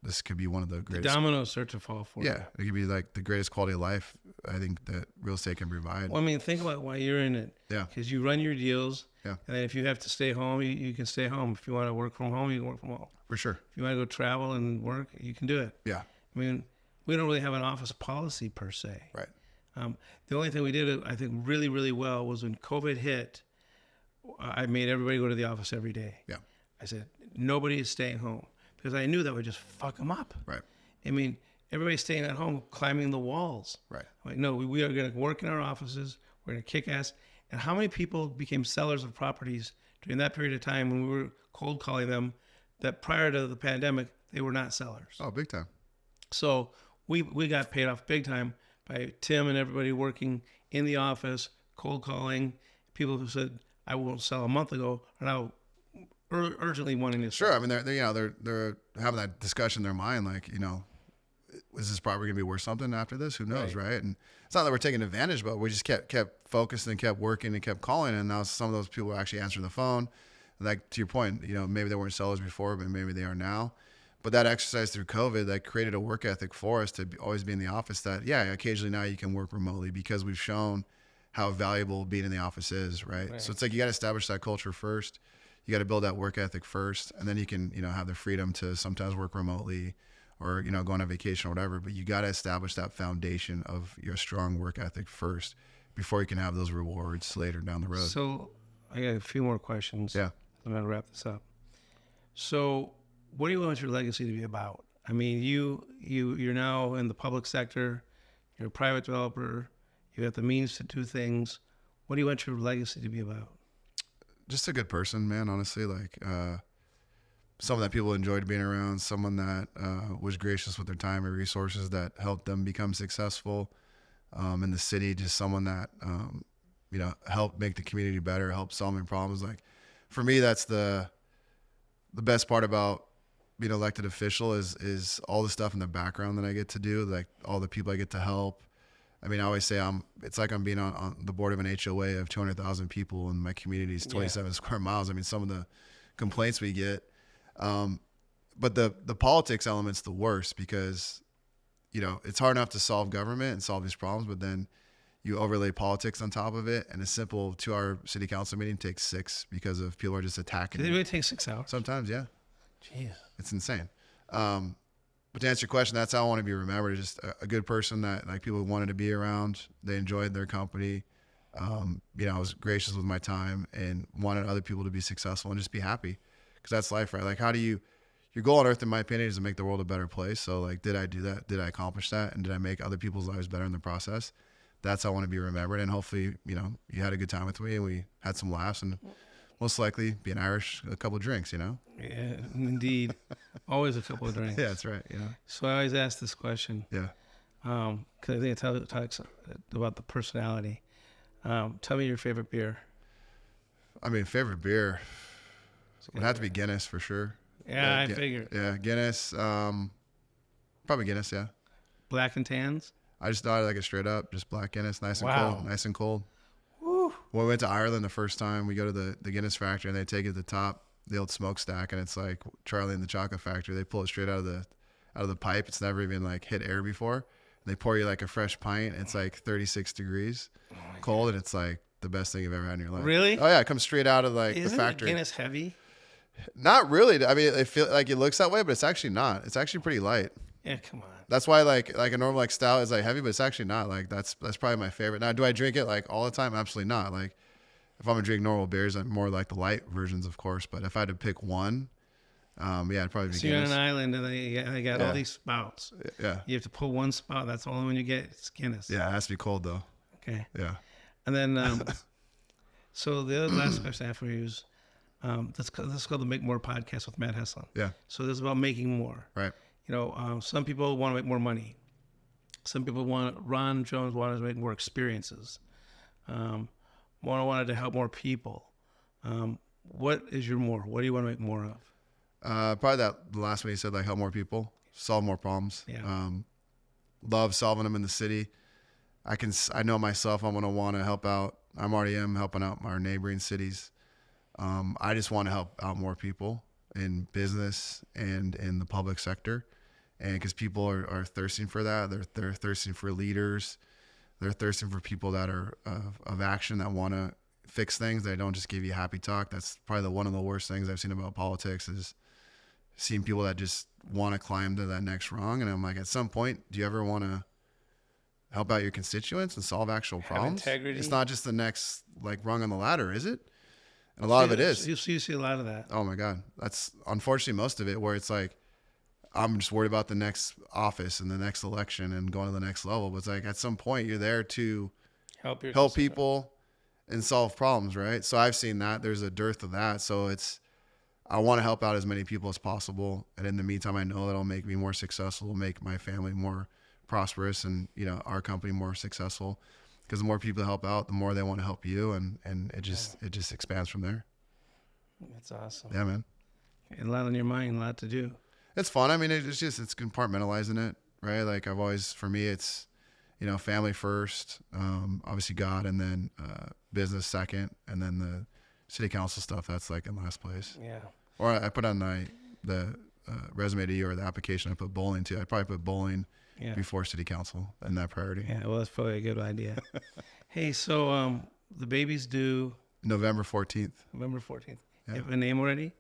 this could be one of the greatest. The dominoes start to fall for you. Yeah, it could be like the greatest quality of life I think that real estate can provide. Well, I mean, think about why you're in it. Yeah. Because you run your deals. Yeah. And then if you have to stay home, you can stay home. If you want to work from home, you can work from home. For sure. If you want to go travel and work, you can do it. Yeah. I mean, we don't really have an office policy per se. Right. The only thing we did, I think, really, really well was when COVID hit, I made everybody go to the office every day. Yeah. I said, nobody is staying home, because I knew that would just fuck them up. Right. I mean, everybody's staying at home, climbing the walls. Right. I'm like, no, we are going to work in our offices. We're going to kick ass. And how many people became sellers of properties during that period of time when we were cold calling them, that prior to the pandemic, they were not sellers? Oh, big time. So we got paid off big time by Tim and everybody working in the office, cold calling. People who said, I won't sell a month ago are now urgently wanting to sell. Sure. I mean, they're having that discussion in their mind, like, is this property gonna be worth something after this? Who knows, right? And it's not that we're taking advantage, but we just kept focused and kept working and kept calling. And now some of those people are actually answering the phone. Like, to your point, maybe they weren't sellers before, but maybe they are now. But that exercise through COVID, that created a work ethic for us to always be in the office. That, yeah, occasionally now you can work remotely because we've shown how valuable being in the office is, right? So it's like you got to establish that culture first. You got to build that work ethic first, and then you can, have the freedom to sometimes work remotely, or go on a vacation or whatever. But you got to establish that foundation of your strong work ethic first before you can have those rewards later down the road. So I got a few more questions. Yeah. I'm going to wrap this up. So what do you want your legacy to be about? I mean, you're now in the public sector. You're a private developer. You have the means to do things. What do you want your legacy to be about? Just a good person, man, honestly. Like, someone that people enjoyed being around, someone that was gracious with their time and resources, that helped them become successful in the city. Just someone that, helped make the community better, helped solve problems. Like, for me, that's the best part about being an elected official is all the stuff in the background that I get to do, like all the people I get to help. I mean, I always say it's like I'm being on the board of an HOA of 200,000 people, and my community is 27 square miles. I mean, some of the complaints we get, but the politics element's the worst, because, it's hard enough to solve government and solve these problems, but then you overlay politics on top of it, and a simple 2-hour city council meeting takes 6 because of people are just attacking. Did it really take 6 hours? Sometimes, yeah. Jeez. It's insane. But to answer your question, that's how I want to be remembered. Just a good person that like people wanted to be around. They enjoyed their company. I was gracious with my time and wanted other people to be successful and just be happy, because that's life, right? Like, your goal on earth, in my opinion, is to make the world a better place. So like, did I do that? Did I accomplish that? And did I make other people's lives better in the process? That's how I want to be remembered. And hopefully, you had a good time with me and we had some laughs, and most likely being Irish, a couple of drinks, Yeah, indeed. Always a couple of drinks. Yeah, that's right. So I always ask this question. Yeah. Because I think it talks about the personality. Tell me your favorite beer. I mean, favorite beer would have to be Guinness for sure. Yeah, I figured. Yeah, Guinness. Probably Guinness, yeah. Black and tans? I just thought like a straight up, just black Guinness, nice and Wow. cold, nice and cold. Woo. When we went to Ireland the first time, we go to the Guinness factory and they take it to the top, the old smokestack, and it's like Charlie and the Chocolate Factory. They pull it straight out of the pipe. It's never even like hit air before. And they pour you like a fresh pint. It's like 36 degrees cold, and it's like the best thing you've ever had in your life. Really? Oh yeah, it comes straight out of like Isn't the factory. Guinness heavy? Not really. I mean, it feel like it looks that way, but it's actually not. It's actually pretty light. Yeah, come on. That's why like a normal like stout is like heavy, but it's actually not. Like that's probably my favorite. Now, do I drink it like all the time? Absolutely not. Like if I'm gonna drink normal beers, I'm more like the light versions, of course. But if I had to pick one, it'd probably be So you're on Guinness. an island and they got all these spouts. Yeah. You have to pull one spout. That's the only one you get. It's Guinness. Yeah, it has to be cold though. Okay. Yeah. And then, so the other last question I have for you is, this is called the Make More podcast with Matt Heslin. Yeah. So this is about making more. Right. Some people want to make more money. Some people Ron Jones wanted to make more experiences. Wanted to help more people. What is your more? What do you want to make more of? Probably the last one you said, like help more people, solve more problems. Yeah. Love solving them in the city. I know myself, I'm going to want to help out. I'm already helping out our neighboring cities. I just want to help out more people in business and in the public sector. And because people are thirsting for that. They're thirsting for leaders. They're thirsting for people that are of action, that want to fix things. They don't just give you happy talk. That's probably one of the worst things I've seen about politics, is seeing people that just want to climb to that next rung. And I'm like, at some point, do you ever want to help out your constituents and solve actual problems? Integrity. It's not just the next like rung on the ladder, is it? And a lot of it is. You see a lot of that. Oh my God. That's unfortunately most of it, where it's like, I'm just worried about the next office and the next election and going to the next level. But it's like, at some point you're there to help people and solve problems, right? So I've seen that there's a dearth of that. So I want to help out as many people as possible. And in the meantime, I know that'll make me more successful, make my family more prosperous, and, our company more successful. Because the more people help out, the more they want to help you. And it just expands from there. That's awesome. Yeah, man. And a lot on your mind, a lot to do. It's fun. I mean, it's compartmentalizing it, right? Like for me, it's, family first, obviously God, and then business second, and then the city council stuff, that's like in last place. Yeah. Or I put on the resume to you, or the application, I put bowling too. I'd probably put bowling before city council and that priority. Yeah, well, that's probably a good idea. Hey, so the baby's due November 14th. November 14th. Yeah. You have a name already?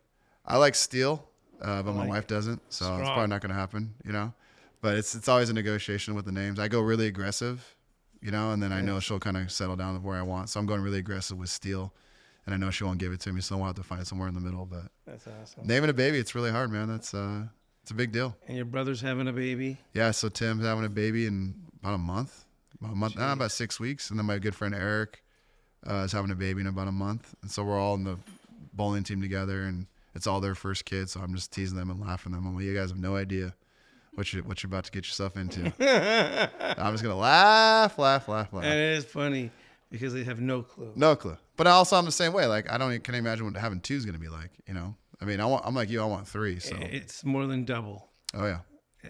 I like Steel, but my wife doesn't, so Strong. It's probably not going to happen, But it's always a negotiation with the names. I go really aggressive, and then I know she'll kind of settle down to where I want. So I'm going really aggressive with Steel, and I know she won't give it to me, so I'll have to find somewhere in the middle. But That's awesome. naming a baby, it's really hard, man. That's it's a big deal. And your brother's having a baby? Yeah, so Tim's having a baby in about a month, about 6 weeks, and then my good friend Eric is having a baby in about a month, and so we're all in the bowling team together, and it's all their first kid. So I'm just teasing them and laughing at them. I'm like, you guys have no idea what you're about to get yourself into. I'm just gonna laugh. And it is funny because they have no clue. No clue. But I'm the same way. Like, I can't imagine what having two is gonna be like. I mean, I'm like you. I want 3. So It's more than double. Oh yeah.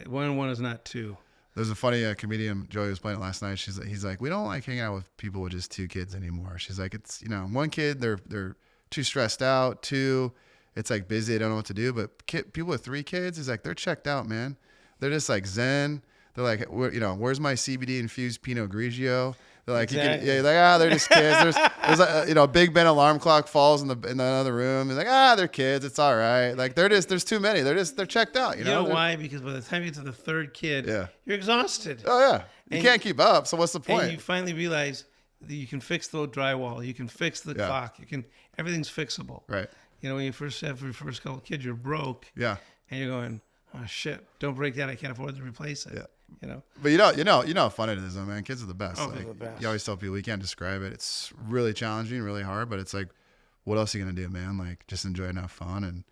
1 and 1 is not 2. There's a funny comedian, Joey was playing it last night. He's like, we don't like hanging out with people with just 2 kids anymore. She's like, it's 1 kid, they're too stressed out. 2, it's like busy, they don't know what to do. But people with 3 kids, he's like, they're checked out, man. They're just like zen. They're like, where's my CBD infused Pinot Grigio? They're like, Exactly. they're just kids. There's a Big Ben alarm clock falls in the other room. They're like, they're kids. It's all right. Like there's too many. They're checked out. You know why? Because by the time you get to the third kid, you're exhausted. Oh yeah, you can't keep up. So what's the point? And you finally realize that you can fix the drywall. You can fix the clock. Everything's fixable. Right. When you first have your first couple kids, you're broke. Yeah. And you're going, oh shit, don't break that. I can't afford to replace it. Yeah. But you know how fun it is, though, man. Kids are the best. Oh, they're the best. You always tell people you can't describe it. It's really challenging, really hard, but it's like, what else are you gonna do, man? Like, just enjoy and have fun, and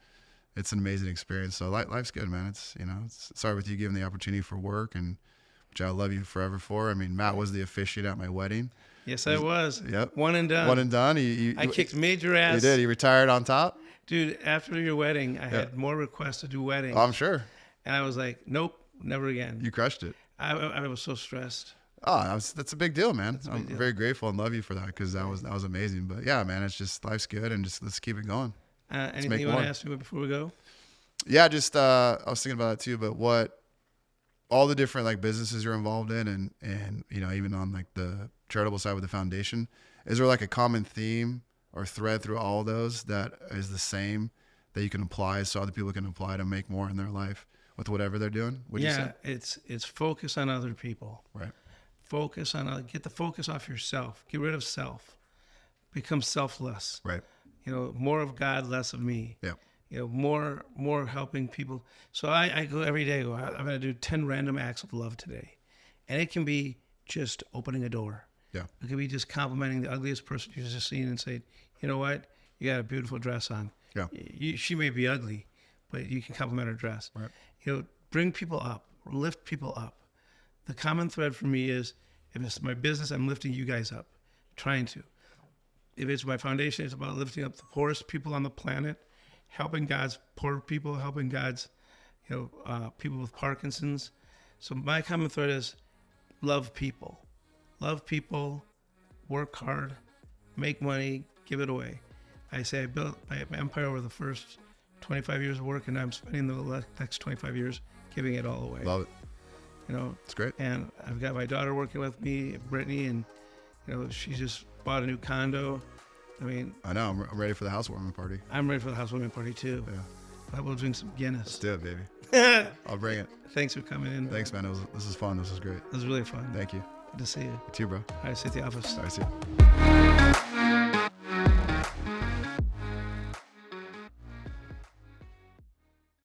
it's an amazing experience. So life's good, man. It's sorry with you giving the opportunity for work, and which I love you forever for. I mean, Matt was the officiant at my wedding. Yes, I was. Yep. One and done. One and done. I kicked major ass. You did. You retired on top. Dude, after your wedding, I had more requests to do weddings. Oh, I'm sure. And I was like, nope, never again. You crushed it. I was so stressed. Oh, that's a big deal, man. I'm very grateful and love you for that because that was amazing. But yeah, man, it's just life's good and just let's keep it going. Anything you want to ask me before we go? Yeah, just I was thinking about that too. But what all the different like businesses you're involved in, and even on like the charitable side with the foundation, is there like a common theme or thread through all those that is the same that you can apply so other people can apply to make more in their life with whatever they're doing? Would you say? It's focus on other people. Right. Focus on get the focus off yourself. Get rid of self. Become selfless. Right. More of God, less of me. Yeah. More helping people. So I go every day. I'm going to do 10 random acts of love today, and it can be just opening a door. Yeah. It can be just complimenting the ugliest person you've just seen and saying, you know what, you got a beautiful dress on. Yeah. She may be ugly, but you can compliment her dress. Right. Bring people up, lift people up. The common thread for me is, if it's my business, I'm lifting you guys up, trying to. If it's my foundation, it's about lifting up the poorest people on the planet, helping God's poor people, helping God's, people with Parkinson's. So my common thread is love people. Love people, work hard, make money, give it away. I say I built my empire over the first 25 years of work, and I'm spending the next 25 years giving it all away. Love it. It's great. And I've got my daughter working with me, Brittany, and she just bought a new condo. I know. I'm ready for the housewarming party. I'm ready for the housewarming party too. Yeah. I will drink some Guinness. Let's do it, baby. I'll bring it. Thanks for coming in. Thanks, man. This is fun. This is great. It was really fun. Thank you. Good to see you. You too, bro. All right, see you at the office. All right, see you.